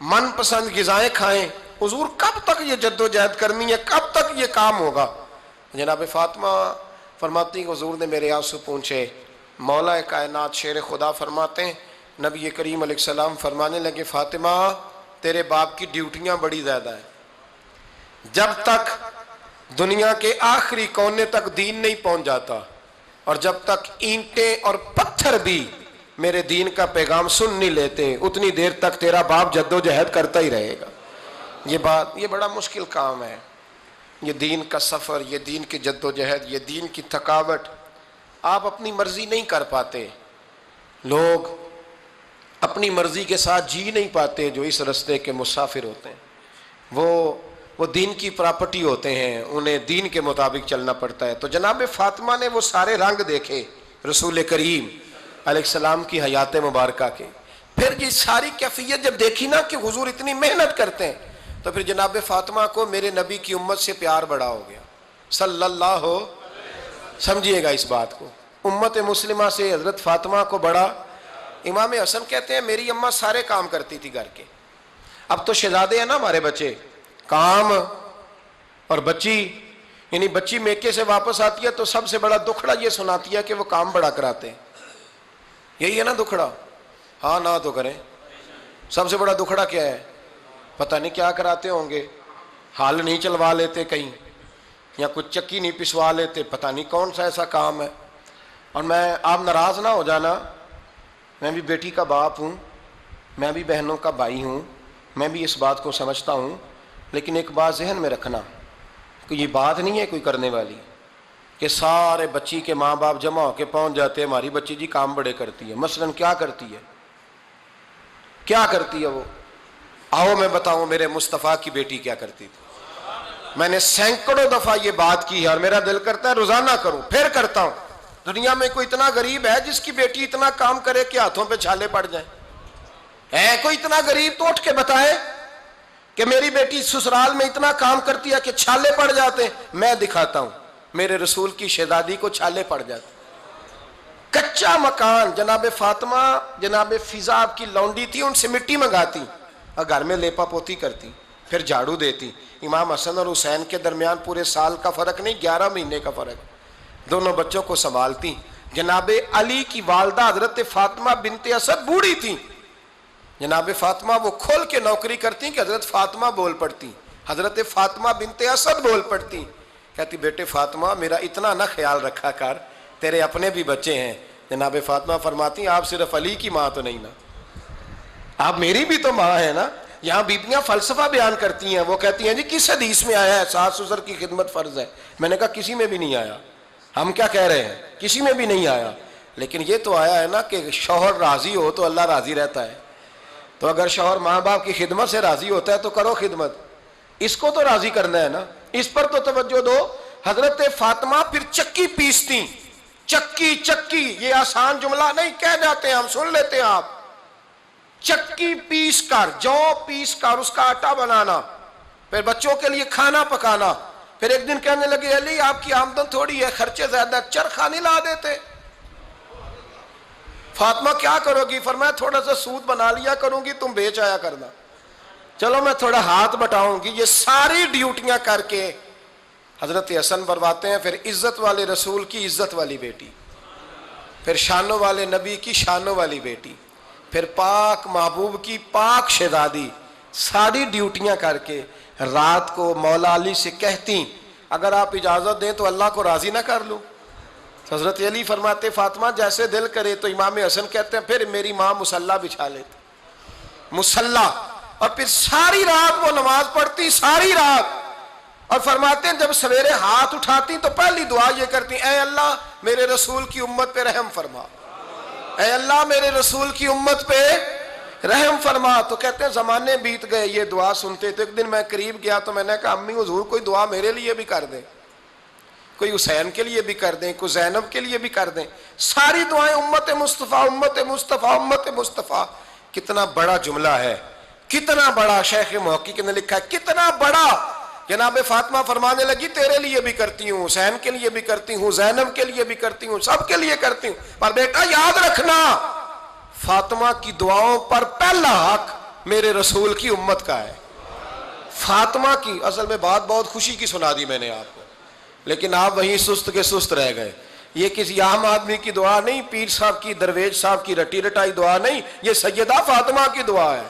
من پسند غذائیں کھائیں، حضور کب تک یہ جدوجہد کرنی ہے، کب تک یہ کام ہوگا؟ جناب فاطمہ فرماتی ہیں حضور نے میرے آنسو پونچھے۔ مولا کائنات شیر خدا فرماتے ہیں نبی کریم علیہ السلام فرمانے لگے فاطمہ تیرے باپ کی ڈیوٹیاں بڑی زیادہ ہیں، جب تک دنیا کے آخری کونے تک دین نہیں پہنچ جاتا اور جب تک اینٹیں اور پتھر بھی میرے دین کا پیغام سن نہیں لیتے اتنی دیر تک تیرا باپ جدوجہد کرتا ہی رہے گا۔ یہ بڑا مشکل کام ہے، یہ دین کا سفر، یہ دین کی جدوجہد، یہ دین کی تھکاوٹ آپ اپنی مرضی نہیں کر پاتے۔ لوگ اپنی مرضی کے ساتھ جی نہیں پاتے جو اس رستے کے مسافر ہوتے ہیں، وہ دین کی پراپرٹی ہوتے ہیں، انہیں دین کے مطابق چلنا پڑتا ہے۔ تو جناب فاطمہ نے وہ سارے رنگ دیکھے رسول کریم علیہ السلام کی حیات مبارکہ کے، پھر یہ ساری کیفیت جب دیکھی نا کہ حضور اتنی محنت کرتے ہیں تو پھر جناب فاطمہ کو میرے نبی کی امت سے پیار بڑا ہو گیا صلی اللہ ہو۔ سمجھیے گا اس بات کو، امت مسلمہ سے حضرت فاطمہ کو بڑا۔ امام حسن کہتے ہیں میری اماں سارے کام کرتی تھی گھر کے، اب تو شہزادے ہیں نا ہمارے بچے، کام اور بچی، یعنی بچی میکے سے واپس آتی ہے تو سب سے بڑا دکھڑا یہ سناتی ہے کہ وہ کام بڑا کراتے ہیں، یہی ہے نا دکھڑا؟ ہاں نہ تو کریں، سب سے بڑا دکھڑا کیا ہے؟ پتہ نہیں کیا کراتے ہوں گے، ہال نہیں چلوا لیتے کہیں، یا کچھ چکی نہیں پسوا لیتے، پتہ نہیں کون سا ایسا کام ہے۔ اور آپ ناراض نہ ہو جانا، میں بھی بیٹی کا باپ ہوں، میں بھی بہنوں کا بھائی ہوں، میں بھی اس بات کو سمجھتا ہوں، لیکن ایک بات ذہن میں رکھنا کہ یہ بات نہیں ہے کوئی کرنے والی کہ سارے بچی کے ماں باپ جمع ہو کے پہنچ جاتے ہیں ہماری بچی جی کام بڑے کرتی ہے۔ مثلا کیا کرتی ہے؟ کیا کرتی ہے وہ؟ آؤ میں بتاؤں میرے مصطفیٰ کی بیٹی کیا کرتی تھی۔ میں نے سینکڑوں دفعہ یہ بات کی ہے اور میرا دل کرتا ہے روزانہ کروں، پھر کرتا ہوں۔ دنیا میں کوئی اتنا غریب ہے جس کی بیٹی اتنا کام کرے کہ ہاتھوں پہ چھالے پڑ جائیں؟ ہے کوئی اتنا غریب تو اٹھ کے بتائے کہ میری بیٹی سسرال میں اتنا کام کرتی ہے کہ چھالے پڑ جاتے ہیں؟ میں دکھاتا ہوں، میرے رسول کی شہزادی کو چھالے پڑ جاتے۔ کچا مکان، جناب فاطمہ جناب فضا آپ کی لونڈی تھی، ان سے مٹی منگاتی اور گھر میں لیپا پوتی کرتی، پھر جھاڑو دیتی۔ امام حسن اور حسین کے درمیان پورے سال کا فرق نہیں، 11 مہینے کا فرق، دونوں بچوں کو سنبھالتی۔ جناب علی کی والدہ حضرت فاطمہ بنت اسد بوڑھی تھی، جناب فاطمہ وہ کھول کے نوکری کرتی کہ حضرت فاطمہ بول پڑتی، حضرت فاطمہ بنت اسد بول پڑتی، کہتی بیٹے فاطمہ میرا اتنا نہ خیال رکھا کر، تیرے اپنے بھی بچے ہیں۔ جناب فاطمہ فرماتی آپ صرف علی کی ماں تو نہیں نا، آپ میری بھی تو ماں ہے نا۔ یہاں بیبیاں فلسفہ بیان کرتی ہیں، وہ کہتی ہیں جی کس حدیث میں آیا ہے ساس سسر کی خدمت فرض ہے؟ میں نے کہا کسی میں بھی نہیں آیا۔ ہم کیا کہہ رہے ہیں؟ کسی میں بھی نہیں آیا، لیکن یہ تو آیا ہے نا کہ شوہر راضی ہو تو اللہ راضی رہتا ہے۔ تو اگر شوہر ماں باپ کی خدمت سے راضی ہوتا ہے تو کرو خدمت، اس کو تو راضی کرنا ہے نا، اس پر تو توجہ دو۔ حضرت فاطمہ پھر چکی پیستی، چکی چکی، یہ آسان جملہ نہیں، کہہ جاتے ہیں ہم، سن لیتے ہیں آپ۔ چکی پیس کر، جو پیس کر اس کا آٹا بنانا، پھر بچوں کے لیے کھانا پکانا۔ پھر ایک دن کہنے لگے علی آپ کی آمدن تھوڑی ہے، خرچے زیادہ، چرخہ نہیں لا دیتے؟ فاطمہ کیا کرو گی؟ فرمایا تھوڑا سا سود بنا لیا کروں گی، تم بیچ آیا کرنا۔ چلو میں تھوڑا ہاتھ بٹاؤں گی۔ یہ ساری ڈیوٹیاں کر کے حضرت حسن برواتے ہیں، پھر عزت والے رسول کی عزت والی بیٹی، پھر شانوں والے نبی کی شانوں والی بیٹی، پھر پاک محبوب کی پاک شہزادی، ساری ڈیوٹیاں کر کے رات کو مولا علی سے کہتی اگر آپ اجازت دیں تو اللہ کو راضی نہ کر لوں؟ حضرت علی فرماتے فاطمہ جیسے دل کرے۔ تو امام حسن کہتے ہیں پھر میری ماں مصلی بچھا لیتی، مصلی، اور پھر ساری رات وہ نماز پڑھتی، ساری رات، اور فرماتے ہیں جب سویرے ہاتھ اٹھاتی تو پہلی دعا یہ کرتی اے اللہ میرے رسول کی امت پہ رحم فرما، اے اللہ میرے رسول کی امت پہ رحم فرما۔ تو کہتے ہیں زمانے بیت گئے یہ دعا سنتے، تو ایک دن میں قریب گیا تو میں نے کہا امی حضور کوئی دعا میرے لیے بھی کر دیں، کوئی حسین کے لیے بھی کر دیں، کوئی زینب کے لیے بھی کر دیں۔ ساری دعائیں امت مصطفیٰ امت مصطفیٰ امت مصطفیٰ۔ کتنا بڑا جملہ ہے، کتنا بڑا، شیخ محقق نے لکھا ہے کتنا بڑا۔ جناب فاطمہ فرمانے لگی تیرے لیے بھی کرتی ہوں، حسین کے لیے بھی کرتی ہوں، زینب کے لیے بھی کرتی ہوں، سب کے لیے کرتی ہوں، پر بیٹا یاد رکھنا فاطمہ کی دعاؤں پر پہلا حق میرے رسول کی امت کا ہے۔ فاطمہ کی، اصل میں بات بہت خوشی کی سنا دی میں نے آپ کو، لیکن آپ وہیں سست کے سست رہ گئے. یہ کسی عام آدمی کی دعا نہیں، پیر صاحب کی، درویش صاحب کی رٹی رٹائی دعا نہیں، یہ سیدہ فاطمہ کی دعا ہے.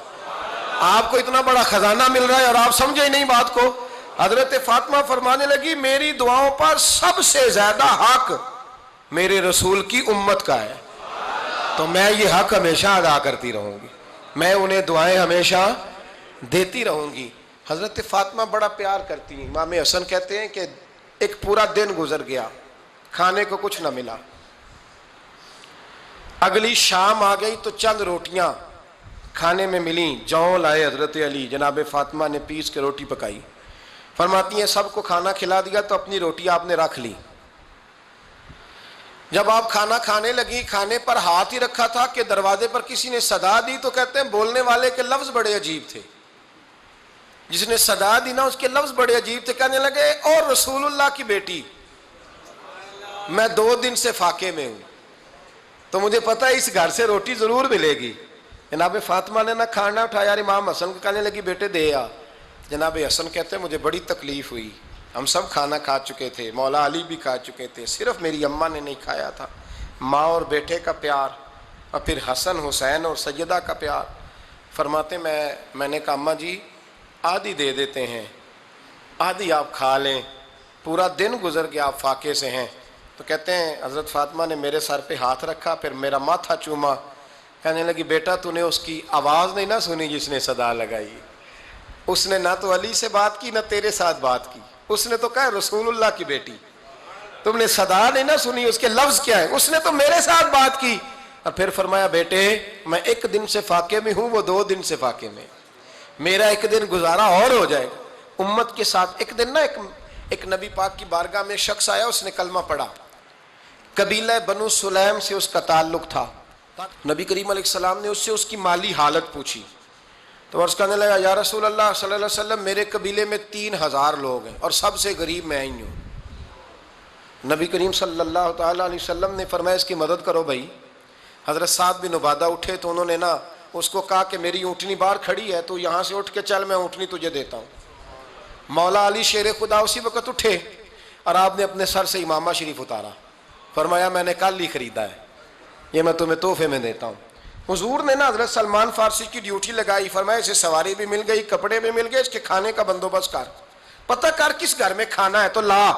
آپ کو اتنا بڑا خزانہ مل رہا ہے اور آپ سمجھے ہی نہیں بات کو. حضرت فاطمہ فرمانے لگی میری دعاؤں پر سب سے زیادہ حق میرے رسول کی امت کا ہے، تو میں یہ حق ہمیشہ ادا کرتی رہوں گی، میں انہیں دعائیں ہمیشہ دیتی رہوں گی. حضرت فاطمہ بڑا پیار کرتی ہیں. امام حسن کہتے ہیں کہ ایک پورا دن گزر گیا، کھانے کو کچھ نہ ملا. اگلی شام آ گئی تو چند روٹیاں کھانے میں ملیں. جوں لائے حضرت علی، جناب فاطمہ نے پیس کے روٹی پکائی. فرماتی ہیں سب کو کھانا کھلا دیا تو اپنی روٹی آپ نے رکھ لی. جب آپ کھانا کھانے لگی، کھانے پر ہاتھ ہی رکھا تھا کہ دروازے پر کسی نے صدا دی. تو کہتے ہیں بولنے والے کے لفظ بڑے عجیب تھے، جس نے صدا دی نا اس کے لفظ بڑے عجیب تھے. کہنے لگے اور رسول اللہ کی بیٹی، میں 2 دن سے فاقے میں ہوں، تو مجھے پتا ہے اس گھر سے روٹی ضرور ملے گی. جناب فاطمہ نے نہ کھانا اٹھایا. امام حسن کو کہنے لگی بیٹے دے آ. جناب حسن کہتے ہیں مجھے بڑی تکلیف ہوئی، ہم سب کھانا کھا چکے تھے، مولا علی بھی کھا چکے تھے، صرف میری اماں نے نہیں کھایا تھا. ماں اور بیٹے کا پیار، اور پھر حسن حسین اور سیدہ کا پیار. فرماتے میں نے کہا اماں جی آدھی دے دیتے ہیں، آدھی آپ کھا لیں، پورا دن گزر گیا آپ فاقے سے ہیں. تو کہتے ہیں حضرت فاطمہ نے میرے سر پہ ہاتھ رکھا، پھر میرا ماتھا چوما. کہنے لگی بیٹا تو نے اس کی آواز نہیں نہ سنی جس نے صدا لگائی. اس نے نہ تو علی سے بات کی نہ تیرے ساتھ بات کی، اس نے تو کہا رسول اللہ کی بیٹی. تم نے صدا نہیں نہ سنی، اس کے لفظ کیا ہے، اس نے تو میرے ساتھ بات کی. اور پھر فرمایا بیٹے میں 1 دن سے فاقے میں ہوں، وہ 2 دن سے فاقے میں، میرا 1 دن گزارا اور ہو جائے گا امت کے ساتھ. ایک دن نا ایک نبی پاک کی بارگاہ میں شخص آیا، اس نے کلمہ پڑھا. قبیلہ بنو سلیم سے اس کا تعلق تھا. نبی کریم علیہ السلام نے اس سے اس کی مالی حالت پوچھی. تو عرض کرنے لگا یا رسول اللہ صلی اللہ علیہ وسلم میرے قبیلے میں 3000 لوگ ہیں اور سب سے غریب میں ہی ہوں. نبی کریم صلی اللہ تعالیٰ علیہ وسلم نے فرمایا اس کی مدد کرو بھائی. حضرت سعد بن عبادہ اٹھے تو انہوں نے نا اس کو کہا کہ میری اونٹنی باہر کھڑی ہے تو یہاں سے اٹھ کے چل، میں اونٹنی تجھے دیتا ہوں. مولا علی شیر خدا اسی وقت اٹھے اور آپ نے اپنے سر سے امامہ شریف اتارا. فرمایا میں نے کل ہی خریدا ہے، یہ میں تمہیں تحفے میں دیتا ہوں. حضور نے نا حضرت سلمان فارسی کی ڈیوٹی لگائی. فرمایا اسے سواری بھی مل گئی، کپڑے بھی مل گئے، اس کے کھانے کا بندوبست کر، پتہ کر کس گھر میں کھانا ہے تو لا.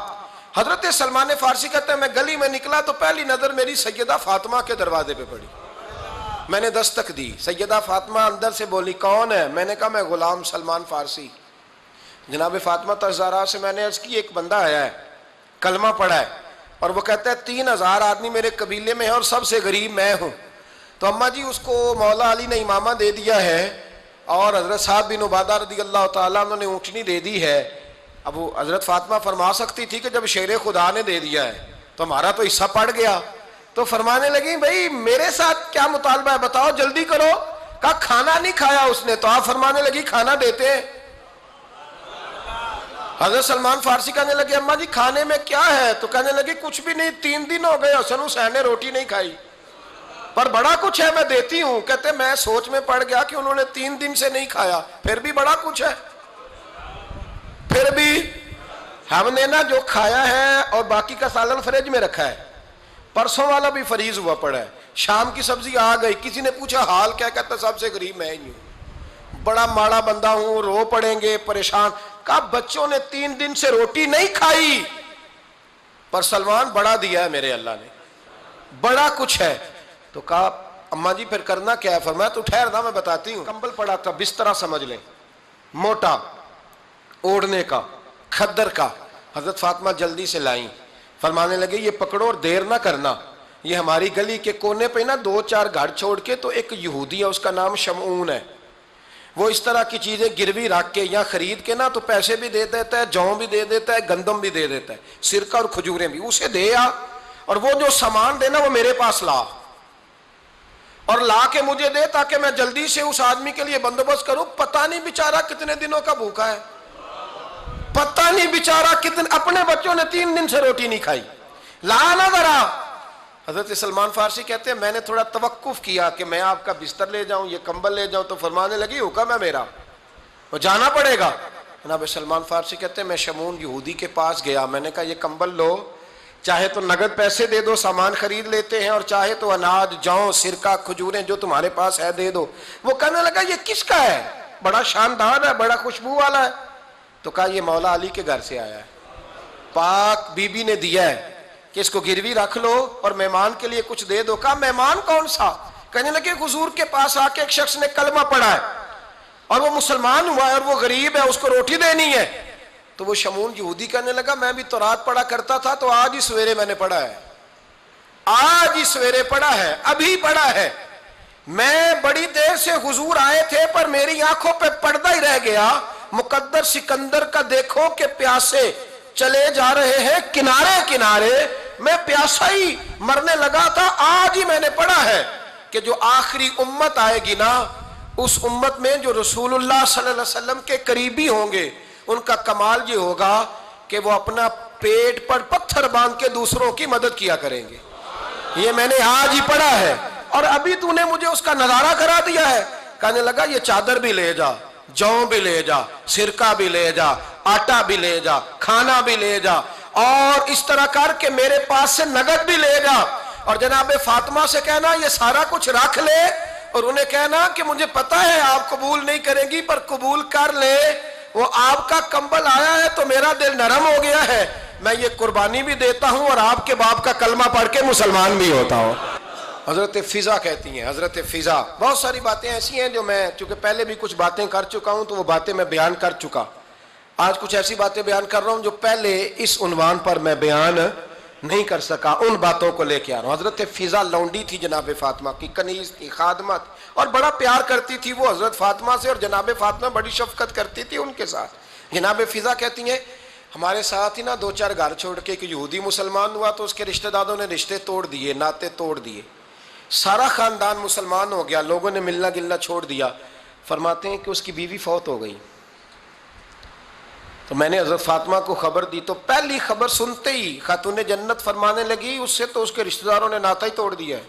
حضرت سلمان فارسی کہتے ہیں میں گلی میں نکلا تو پہلی نظر میری سیدہ فاطمہ کے دروازے پہ پڑی. میں نے دستک دی، سیدہ فاطمہ اندر سے بولی کون ہے؟ میں نے کہا میں غلام سلمان فارسی. جناب فاطمہ تزارہ سے میں نے عرض کی ایک بندہ آیا ہے، کلمہ پڑھا ہے، اور وہ کہتا ہے 3000 آدمی میرے قبیلے میں ہے اور سب سے غریب میں ہوں. تو اماں جی اس کو مولا علی نے امامہ دے دیا ہے اور حضرت صاحب بن عبادہ رضی اللہ تعالیٰ عنہ نے اونٹنی دے دی ہے. اب وہ حضرت فاطمہ فرما سکتی تھی کہ جب شیر خدا نے دے دیا ہے تو ہمارا تو حصہ پڑ گیا. تو فرمانے لگی بھائی میرے ساتھ کیا مطالبہ ہے بتاؤ جلدی کرو. کہا کھانا نہیں کھایا اس نے. تو آپ فرمانے لگی کھانا دیتے ہیں. حضرت سلمان فارسی کہنے لگے اماں جی کھانے میں کیا ہے؟ تو کہنے لگی کچھ بھی نہیں، 3 دن ہو گئے حسن حسین نے روٹی نہیں کھائی، پر بڑا کچھ ہے میں دیتی ہوں. کہتے میں سوچ میں پڑ گیا کہ انہوں نے 3 دن سے نہیں کھایا، پھر بھی بڑا کچھ ہے. پھر بھی ہم نے نا جو کھایا ہے اور باقی کا سالن فریج میں رکھا ہے، پرسوں والا بھی فریز ہوا پڑا ہے، شام کی سبزی آ گئی. کسی نے پوچھا حال کیا؟ کہتا سب سے غریب میں ہی ہوں، بڑا ماڑا بندہ ہوں، رو پڑیں گے پریشان. کہا بچوں نے 3 دن سے روٹی نہیں کھائی، پر سلمان بڑا دیا ہے میرے اللہ نے، بڑا کچھ ہے. تو کہا اماں جی پھر کرنا کیا ہے؟ فرمایا تو ٹھہر نا میں بتاتی ہوں. کمبل پڑا تھا، بسترا سمجھ لیں، موٹا اوڑھنے کا، کھدر کا. حضرت فاطمہ جلدی سے لائیں. فرمانے لگے یہ پکڑو اور دیر نہ کرنا. یہ ہماری گلی کے کونے پہ نا 2-4 گھر چھوڑ کے تو ایک یہودی ہے، اس کا نام شمعون ہے، وہ اس طرح کی چیزیں گروی رکھ کے یا خرید کے نا تو پیسے بھی دے دیتا ہے، جوں بھی دے دیتا ہے، گندم بھی دے دیتا ہے، سرکہ اور کھجوریں بھی. اسے دے آ اور وہ جو سامان دینا وہ میرے پاس لا، اور لا کے مجھے دے تاکہ میں جلدی سے اس آدمی کے لیے بندوبست کروں. پتہ نہیں بیچارہ کتنے دنوں کا بھوکا ہے، پتہ نہیں بیچارہ کتنے، اپنے بچوں نے 3 دن سے روٹی نہیں کھائی. لا نہ ذرا. حضرت سلمان فارسی کہتے ہیں میں نے تھوڑا توقف کیا کہ میں آپ کا بستر لے جاؤں، یہ کمبل لے جاؤں. تو فرمانے لگی حکم ہے میرا، وہ جانا پڑے گا. جناب سلمان فارسی کہتے ہیں میں شمون یہودی کے پاس گیا، میں نے کہا یہ کمبل لو، چاہے تو نگد پیسے دے دو، سامان خرید لیتے ہیں، اور چاہے تو اناج، جوں، سرکہ، کھجوریں جو تمہارے پاس ہے دے دو۔ وہ کہنے لگا یہ کس کا ہے؟ بڑا شاندار ہے، بڑا خوشبو والا ہے۔ تو کہا یہ مولا علی کے گھر سے آیا ہے، پاک بی بی نے دیا ہے کہ اس کو گروی رکھ لو اور مہمان کے لیے کچھ دے دو۔ کہا مہمان کون سا؟ کہنے لگے حضور کے پاس آ کے ایک شخص نے کلمہ پڑھا ہے اور وہ مسلمان ہوا ہے اور وہ غریب ہے، اس کو روٹی دینی ہے۔ تو وہ شمون یہودی کہنے لگا میں بھی تورات پڑھا کرتا تھا، تو آج ہی سویرے میں نے پڑھا ہے، آج ہی سویرے پڑھا ہے، ابھی پڑھا ہے۔ میں بڑی دیر سے حضور آئے تھے پر میری آنکھوں پہ پردہ ہی رہ گیا، مقدر سکندر کا دیکھو کہ پیاسے چلے جا رہے ہیں کنارے کنارے، میں پیاسا ہی مرنے لگا تھا، آج ہی میں نے پڑھا ہے کہ جو آخری امت آئے گی نا، اس امت میں جو رسول اللہ صلی اللہ علیہ وسلم کے قریبی ہوں گے، ان کا کمال یہ ہوگا کہ وہ اپنا پیٹ پر پتھر باندھ کے دوسروں کی مدد کیا کریں گے۔ یہ میں نے آج ہی پڑھا ہے اور ابھی تو نے مجھے اس کا نظارہ کرا دیا ہے۔ کہنے لگا یہ چادر بھی لے جا، جوں بھی لے جا، سرکہ بھی لے جا، آٹا بھی لے جا، کھانا بھی لے جا، اور اس طرح کر کے میرے پاس سے نگد بھی لے جا، اور جناب فاطمہ سے کہنا یہ سارا کچھ رکھ لے، اور انہیں کہنا کہ مجھے پتا ہے آپ قبول نہیں کریں گی پر قبول کر لے، وہ آپ کا کمبل آیا ہے تو میرا دل نرم ہو گیا ہے، میں یہ قربانی بھی دیتا ہوں اور آپ کے باپ کا کلمہ پڑھ کے مسلمان بھی ہوتا ہوں۔ حضرت فضا کہتی ہیں، حضرت فضا، بہت ساری باتیں ایسی ہیں جو میں چونکہ پہلے بھی کچھ باتیں کر چکا ہوں تو وہ باتیں میں بیان کر چکا، آج کچھ ایسی باتیں بیان کر رہا ہوں جو پہلے اس عنوان پر میں بیان نہیں کر سکا، ان باتوں کو لے کے آ رہا ہوں۔ حضرت فضا لونڈی تھی جناب فاطمہ کی، کنیز تھی، خادمہ تھی، اور بڑا پیار کرتی تھی وہ حضرت فاطمہ سے، اور جناب فاطمہ بڑی شفقت کرتی تھی ان کے ساتھ۔ جناب فضا کہتی ہیں ہمارے ساتھ ہی نا دو چار گھر چھوڑ کے ایک یہودی مسلمان ہوا تو اس کے رشتہ داروں نے رشتے توڑ دیے، ناطے توڑ دیے، سارا خاندان مسلمان ہو گیا، لوگوں نے ملنا گلنا چھوڑ دیا۔ فرماتے ہیں کہ اس کی بیوی فوت ہو گئی، تو میں نے حضرت فاطمہ کو خبر دی، تو پہلی خبر سنتے ہی خاتون جنت فرمانے لگی اس سے تو اس کے رشتہ داروں نے ناتا ہی توڑ دیا ہے۔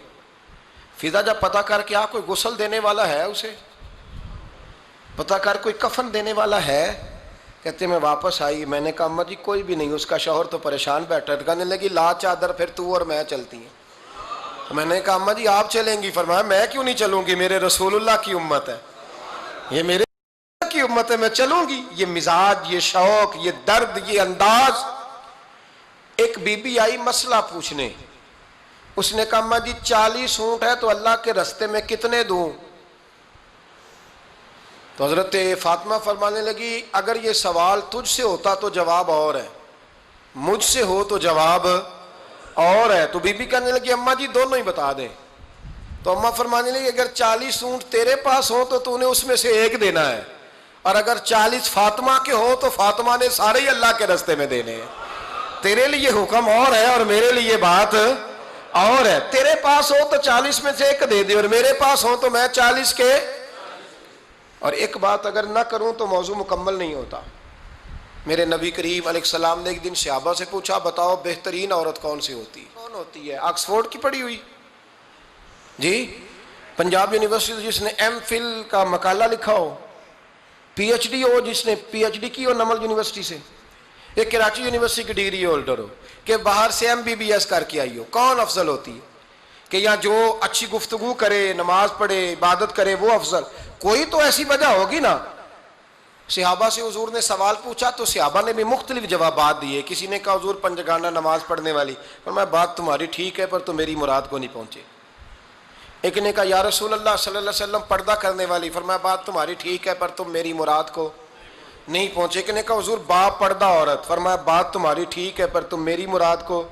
فضا جب پتہ کر کے کوئی غسل دینے والا ہے، اسے پتہ کر کوئی کفن دینے والا ہے، کہتے میں واپس آئی، میں نے کہا اماں جی کوئی بھی نہیں، اس کا شوہر تو پریشان بیٹھا ہے۔ کہنے لگی لا چادر پھر تو اور میں چلتی ہیں۔ تو میں نے کہا اماں جی آپ چلیں گی؟ فرمایا میں کیوں نہیں چلوں گی، میرے رسول اللہ کی امت ہے، یہ میرے کی امت ہے، میں چلوں گی۔ یہ مزاج، یہ شوق، یہ درد، یہ انداز۔ ایک بی بی آئی مسئلہ پوچھنے، اس نے کہا اماں جی 40 اونٹ ہے تو اللہ کے رستے میں کتنے دوں؟ تو حضرت فاطمہ فرمانے لگی اگر یہ سوال تجھ سے ہوتا تو جواب اور ہے، مجھ سے ہو تو جواب اور ہے۔ تو بی بی کہنے لگی اماں جی دونوں ہی بتا دیں۔ تو اماں فرمانے لگی اگر 40 اونٹ تیرے پاس ہو تو تو نے اس میں سے ایک دینا ہے، اور اگر 40 فاطمہ کے ہو تو فاطمہ نے سارے ہی اللہ کے رستے میں دینے ہیں۔ تیرے لیے حکم اور ہے اور میرے لیے بات اور ہے، تیرے پاس ہو تو 40 میں سے ایک دے دے، اور میرے پاس ہو تو میں 40 کے، اور ایک بات اگر نہ کروں تو موضوع مکمل نہیں ہوتا۔ میرے نبی کریم علیہ السلام نے ایک دن صحابہ سے پوچھا بتاؤ بہترین عورت کون سی ہوتی ہے؟ کون ہوتی ہے؟ آکسفورڈ کی پڑھی ہوئی جی، پنجاب یونیورسٹی جس نے ایم فل کا مقالہ لکھا ہو، پی ایچ ڈی ہو جس نے پی ایچ ڈی کی ہو نمل یونیورسٹی سے، ایک کراچی یونیورسٹی کی ڈگری ہولڈر ہو، کہ باہر سے ایم بی بی ایس کر کے آئی ہو، کون افضل ہوتی ہے؟ کہ یا جو اچھی گفتگو کرے، نماز پڑھے، عبادت کرے وہ افضل؟ کوئی تو ایسی وجہ ہوگی نا۔ صحابہ سے حضور نے سوال پوچھا تو صحابہ نے بھی مختلف جوابات دیے، کسی نے کہا حضور پنجگانہ نماز پڑھنے والی، فرمایا بات تمہاری ٹھیک ہے پر تم میری مراد کو نہیں پہنچے۔ ایک نے کہا یا رسول اللہ صلی اللہ علیہ وسلم پردہ کرنے والی، فرمایا بات تمہاری ٹھیک ہے پر تم میری مراد کو نہیں پہنچے۔ ایک نے کہا حضور با پردہ عورت، فرمایا بات تمہاری ٹھیک ہے پر تم میری مراد کو۔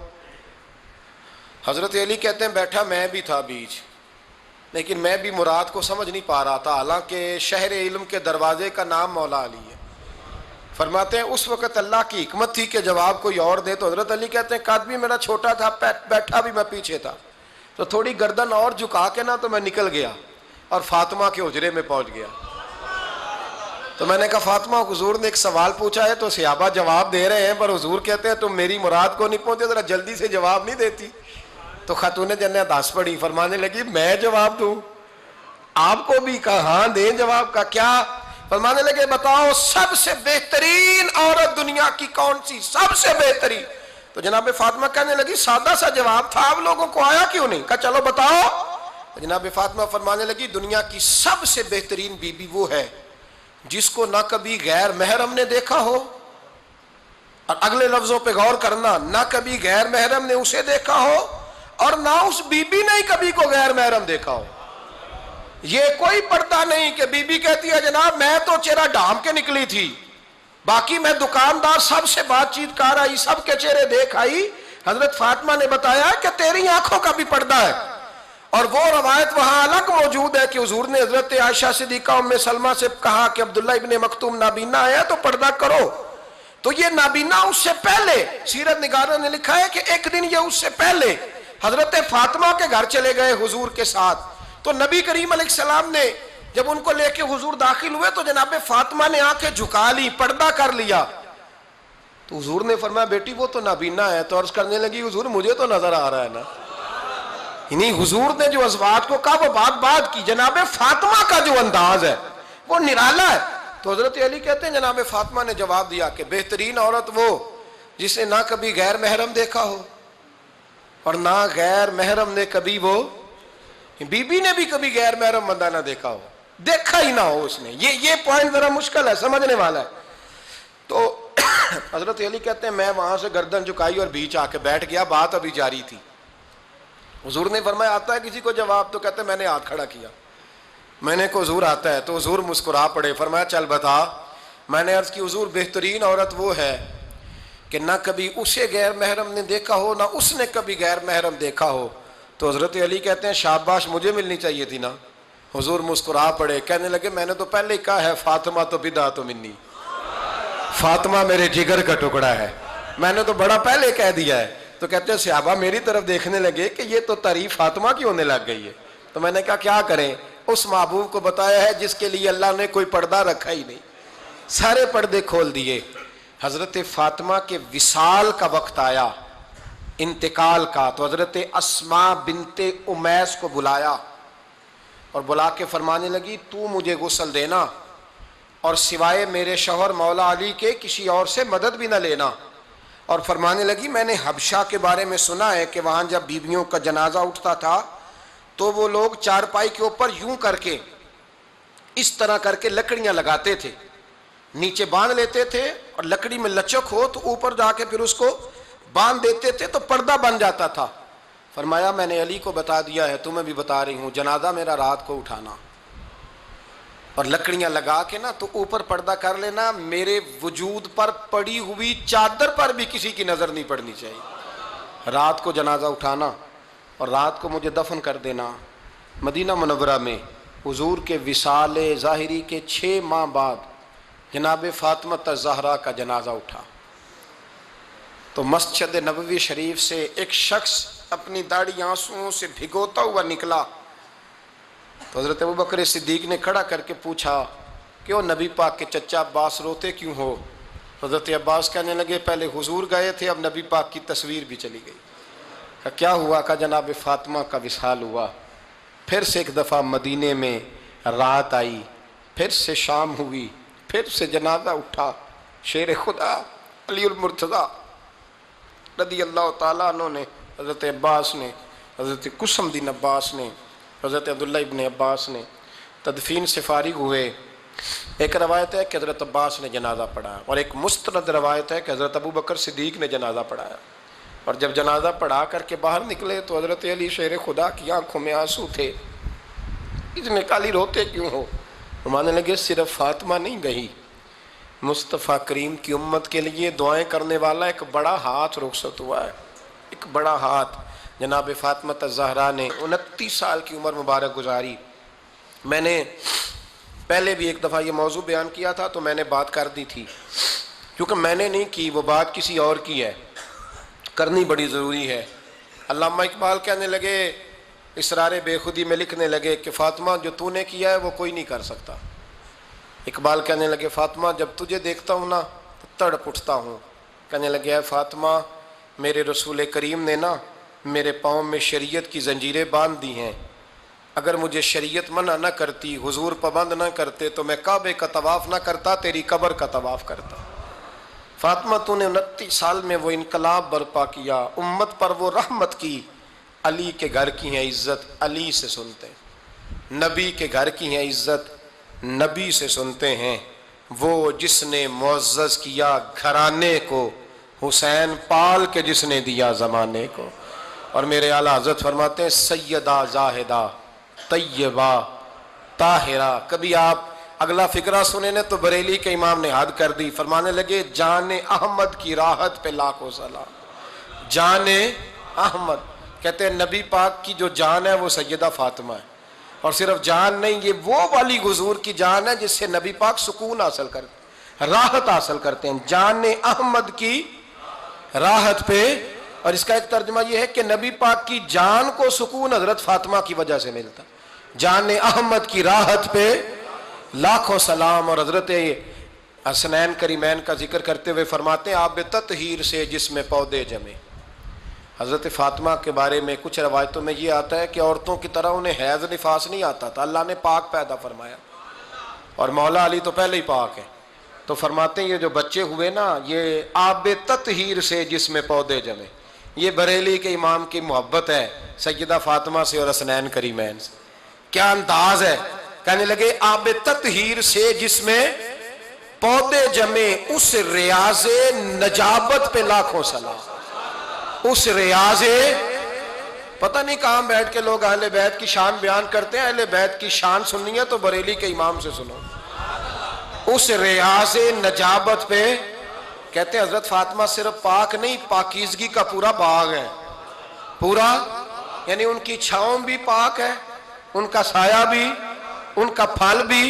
حضرت علی کہتے ہیں بیٹھا میں بھی تھا بیچ، لیکن میں بھی مراد کو سمجھ نہیں پا رہا تھا، حالانکہ شہر علم کے دروازے کا نام مولا علی ہے۔ فرماتے ہیں اس وقت اللہ کی حکمت تھی کہ جواب کوئی اور دے، تو حضرت علی کہتے ہیں قد بھی میرا چھوٹا تھا، بیٹھا بھی میں پیچھے تھا، تو تھوڑی گردن اور جھکا کے نا تو میں نکل گیا اور فاطمہ کے حجرے میں پہنچ گیا۔ تو میں نے کہا فاطمہ حضور نے ایک سوال پوچھا ہے تو صحابہ جواب دے رہے ہیں، پر حضور کہتے ہیں تم میری مراد کو نہیں پہنچے، ذرا جلدی سے جواب نہیں دیتی؟ تو خاتون جنت ہنس پڑی، فرمانے لگی میں جواب دوں؟ آپ کو بھی کہا ہاں دیں جواب کا، کیا فرمانے لگے بتاؤ سب سے بہترین عورت دنیا کی کون سی، سب سے بہترین؟ تو جناب فاطمہ کہنے لگی سادہ سا جواب تھا، آپ لوگوں کو آیا کیوں نہیں؟ کہا چلو بتاؤ۔ تو جناب فاطمہ فرمانے لگی دنیا کی سب سے بہترین بیوی وہ ہے جس کو نہ کبھی غیر محرم نے دیکھا ہو، اور اگلے لفظوں پہ غور کرنا، نہ کبھی غیر محرم نے اسے دیکھا ہو اور نہ اس بی بی نے کبھی کو غیر محرم دیکھا ہو۔ یہ کوئی پردہ نہیں کہ بی بی کہتی ہے جناب میں تو چہرہ ڈھام کے نکلی تھی، باقی میں دکاندار سب سے بات چیت کر آئی، سب کے چہرے دیکھ آئی۔ حضرت فاطمہ نے بتایا کہ تیری آنکھوں کا بھی پردہ ہے، اور وہ روایت وہاں الگ موجود ہے کہ حضور نے حضرت عائشہ صدیقہ ام سلمہ سے کہا کہ عبداللہ ابن مکتوم نابینا ہے تو پردہ کرو۔ تو یہ نابینا اس سے پہلے، سیرت نگاروں نے لکھا ہے کہ ایک دن یہ اس سے پہلے حضرت فاطمہ کے گھر چلے گئے حضور کے ساتھ، تو نبی کریم علیہ السلام نے جب ان کو لے کے حضور داخل ہوئے تو جناب فاطمہ نے آنکھیں جھکا لی، پردہ کر لیا۔ تو حضور نے فرمایا بیٹی وہ تو نابینا ہے، تو عرض کرنے لگی حضور مجھے تو نظر آ رہا ہے نا۔ یعنی حضور نے جو ازواج کو کہا وہ بات کی، جناب فاطمہ کا جو انداز ہے وہ نرالا ہے۔ تو حضرت علی کہتے ہیں جناب فاطمہ نے جواب دیا کہ بہترین عورت وہ جس نے نہ کبھی غیر محرم دیکھا ہو اور نہ غیر محرم نے کبھی، وہ بی بی نے بھی کبھی غیر محرم بندہ نہ دیکھا ہو، دیکھا ہی نہ ہو اس نے۔ یہ پوائنٹ ذرا مشکل ہے، سمجھنے والا ہے۔ تو حضرت علی کہتے ہیں میں وہاں سے گردن جھکائی اور بیچ آ کے بیٹھ گیا، بات ابھی جاری تھی۔ حضور نے فرمایا آتا ہے کسی کو جواب؟ تو کہتے ہیں میں نے ہاتھ کھڑا کیا، میں نے کو حضور آتا ہے؟ تو حضور مسکرا پڑے، فرمایا چل بتا۔ میں نے عرض کی حضور بہترین عورت وہ ہے کہ نہ کبھی اسے غیر محرم نے دیکھا ہو نہ اس نے کبھی غیر محرم دیکھا ہو۔ تو حضرت علی کہتے ہیں شاباش مجھے ملنی چاہیے تھی نا۔ حضور مسکرا پڑے، کہنے لگے میں نے تو پہلے ہی کہا ہے فاطمہ تو بدعت منی، فاطمہ میرے جگر کا ٹکڑا ہے، میں نے تو بڑا پہلے کہہ دیا ہے۔ تو کہتے ہیں صحابہ میری طرف دیکھنے لگے کہ یہ تو تعریف فاطمہ کی ہونے لگ گئی ہے۔ تو میں نے کہا کیا کریں، اس محبوب کو بتایا ہے جس کے لیے اللہ نے کوئی پردہ رکھا ہی نہیں، سارے پردے کھول دیے۔ حضرت فاطمہ کے وصال کا وقت آیا، انتقال کا، تو حضرت اسماء بنت امیس کو بلایا اور بلا کے فرمانے لگی تو مجھے غسل دینا اور سوائے میرے شوہر مولا علی کے کسی اور سے مدد بھی نہ لینا۔ اور فرمانے لگی میں نے حبشہ کے بارے میں سنا ہے کہ وہاں جب بیویوں کا جنازہ اٹھتا تھا تو وہ لوگ چارپائی کے اوپر یوں کر کے اس طرح کر کے لکڑیاں لگاتے تھے، نیچے باندھ لیتے تھے اور لکڑی میں لچک ہو تو اوپر جا کے پھر اس کو باندھ دیتے تھے تو پردہ بن جاتا تھا۔ فرمایا میں نے علی کو بتا دیا ہے، تمہیں بھی بتا رہی ہوں، جنازہ میرا رات کو اٹھانا اور لکڑیاں لگا کے نا تو اوپر پردہ کر لینا، میرے وجود پر پڑی ہوئی چادر پر بھی کسی کی نظر نہیں پڑنی چاہیے۔ رات کو جنازہ اٹھانا اور رات کو مجھے دفن کر دینا۔ مدینہ منورہ میں حضور کے وصال ظاہری کے 6 ماہ بعد جناب فاطمہ الزہرا کا جنازہ اٹھا تو مسجد نبوی شریف سے ایک شخص اپنی داڑھی آنسوؤں سے بھگوتا ہوا نکلا تو حضرت ابوبکر صدیق نے کھڑا کر کے پوچھا کیوں نبی پاک کے چچا عباس روتے کیوں ہو؟ حضرت عباس کہنے لگے پہلے حضور گئے تھے اب نبی پاک کی تصویر بھی چلی گئی۔ کیا ہوا؟ کہ جناب فاطمہ کا وصال ہوا، پھر سے ایک دفعہ مدینے میں رات آئی، پھر سے شام ہوئی، پھر سے جنازہ اٹھا۔ شیر خدا علی المرتضیٰ رضی اللہ تعالیٰ عنہ نے، حضرت عباس نے، حضرت قسم دین عباس نے، حضرت عبداللہ ابن عباس نے تدفین سے فارغ ہوئے۔ ایک روایت ہے کہ حضرت عباس نے جنازہ پڑھایا اور ایک مستند روایت ہے کہ حضرت ابوبکر صدیق نے جنازہ پڑھایا، اور جب جنازہ پڑھا کر کے باہر نکلے تو حضرت علی شیر خدا کی آنکھوں میں آنسو تھے۔ اتنے کالی روتے کیوں ہو؟ فرمانے لگے صرف فاطمہ نہیں گئی، مصطفیٰ کریم کی امت کے لیے دعائیں کرنے والا ایک بڑا ہاتھ رخصت ہوا ہے، ایک بڑا ہاتھ۔ جناب فاطمہ الزہرا نے 29 سال کی عمر مبارک گزاری۔ میں نے پہلے بھی ایک دفعہ یہ موضوع بیان کیا تھا تو میں نے بات کر دی تھی، کیونکہ میں نے نہیں کی، وہ بات کسی اور کی ہے، کرنی بڑی ضروری ہے۔ علامہ اقبال کہنے لگے، اسرار بے خودی میں لکھنے لگے کہ فاطمہ جو تو نے کیا ہے وہ کوئی نہیں کر سکتا۔ اقبال کہنے لگے فاطمہ جب تجھے دیکھتا ہوں نا تو تڑپ اٹھتا ہوں۔ کہنے لگے اے فاطمہ میرے رسول کریم نے نا میرے پاؤں میں شریعت کی زنجیریں باندھ دی ہیں، اگر مجھے شریعت منع نہ کرتی، حضور پابند نہ کرتے، تو میں کعبے کا طواف نہ کرتا، تیری قبر کا طواف کرتا۔ فاطمہ تو نے 29 سال میں وہ انقلاب برپا کیا، امت پر وہ رحمت کی۔ علی کے گھر کی ہیں عزت، علی سے سنتے ہیں۔ نبی کے گھر کی ہیں عزت، نبی سے سنتے ہیں۔ وہ جس نے معزز کیا گھرانے کو، حسین پال کے جس نے دیا زمانے کو۔ اور میرے اعلیٰ حضرت فرماتے ہیں سیدہ زاہدہ طیبہ طاہرہ۔ کبھی آپ اگلا فقرہ سنے نے تو بریلی کے امام نے حد کر دی، فرمانے لگے جان احمد کی راحت پہ لاکھوں سلام۔ جان احمد کہتے ہیں نبی پاک کی جو جان ہے وہ سیدہ فاطمہ ہے، اور صرف جان نہیں، یہ وہ والی حضور کی جان ہے جس سے نبی پاک سکون حاصل کرتے ہیں، راحت حاصل کرتے ہیں۔ جان احمد کی راحت پہ، اور اس کا ایک ترجمہ یہ ہے کہ نبی پاک کی جان کو سکون حضرت فاطمہ کی وجہ سے ملتا۔ جان احمد کی راحت پہ لاکھوں سلام۔ اور حضرت حسنین کریمین کا ذکر کرتے ہوئے فرماتے ہیں آب تطہیر سے جس میں پودے جمے۔ حضرت فاطمہ کے بارے میں کچھ روایتوں میں یہ آتا ہے کہ عورتوں کی طرح انہیں حیض نفاس نہیں آتا تھا، اللہ نے پاک پیدا فرمایا، اور مولا علی تو پہلے ہی پاک ہے، تو فرماتے ہیں یہ جو بچے ہوئے نا، یہ آب تطہیر سے جس میں پودے جمے۔ یہ بریلی کے امام کی محبت ہے سیدہ فاطمہ سے اور حسنین کریمین سے۔ کیا انداز ہے، کہنے لگے آب تطہیر سے جس میں پودے جمے، اس ریاض نجابت پہ لاکھوں سلام۔ اس ریاض، پتہ نہیں کہاں بیٹھ کے لوگ اہل بیت کی شان بیان کرتے ہیں، اہل بیت کی شان سننی ہے تو بریلی کے امام سے سنو۔ اس ریاض نجابت پہ کہتے ہیں حضرت فاطمہ صرف پاک نہیں، پاکیزگی کا پورا باغ ہے، پورا، یعنی ان کی چھاؤں بھی پاک ہے، ان کا سایہ بھی، ان کا پھل بھی،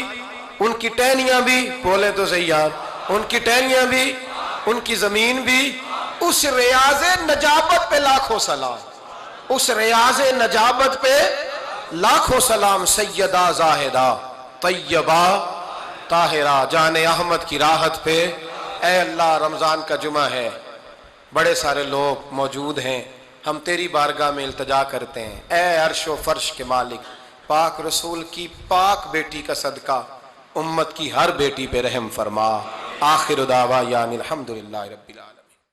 ان کی ٹہنیاں بھی، بولے تو صحیح یار، ان کی ٹہنیاں بھی، ان کی زمین بھی۔ اس ریاض نجابت پہ لاکھوں سلام، اس ریاض نجابت پہ لاکھوں سلام۔ سیدہ زاہدہ طیبہ طاہرہ، جان احمد کی راحت پہ۔ اے اللہ، رمضان کا جمعہ ہے، بڑے سارے لوگ موجود ہیں، ہم تیری بارگاہ میں التجا کرتے ہیں، اے عرش و فرش کے مالک، پاک رسول کی پاک بیٹی کا صدقہ امت کی ہر بیٹی پہ رحم فرما۔ آخر دعوانا الحمدللہ رب العالمین۔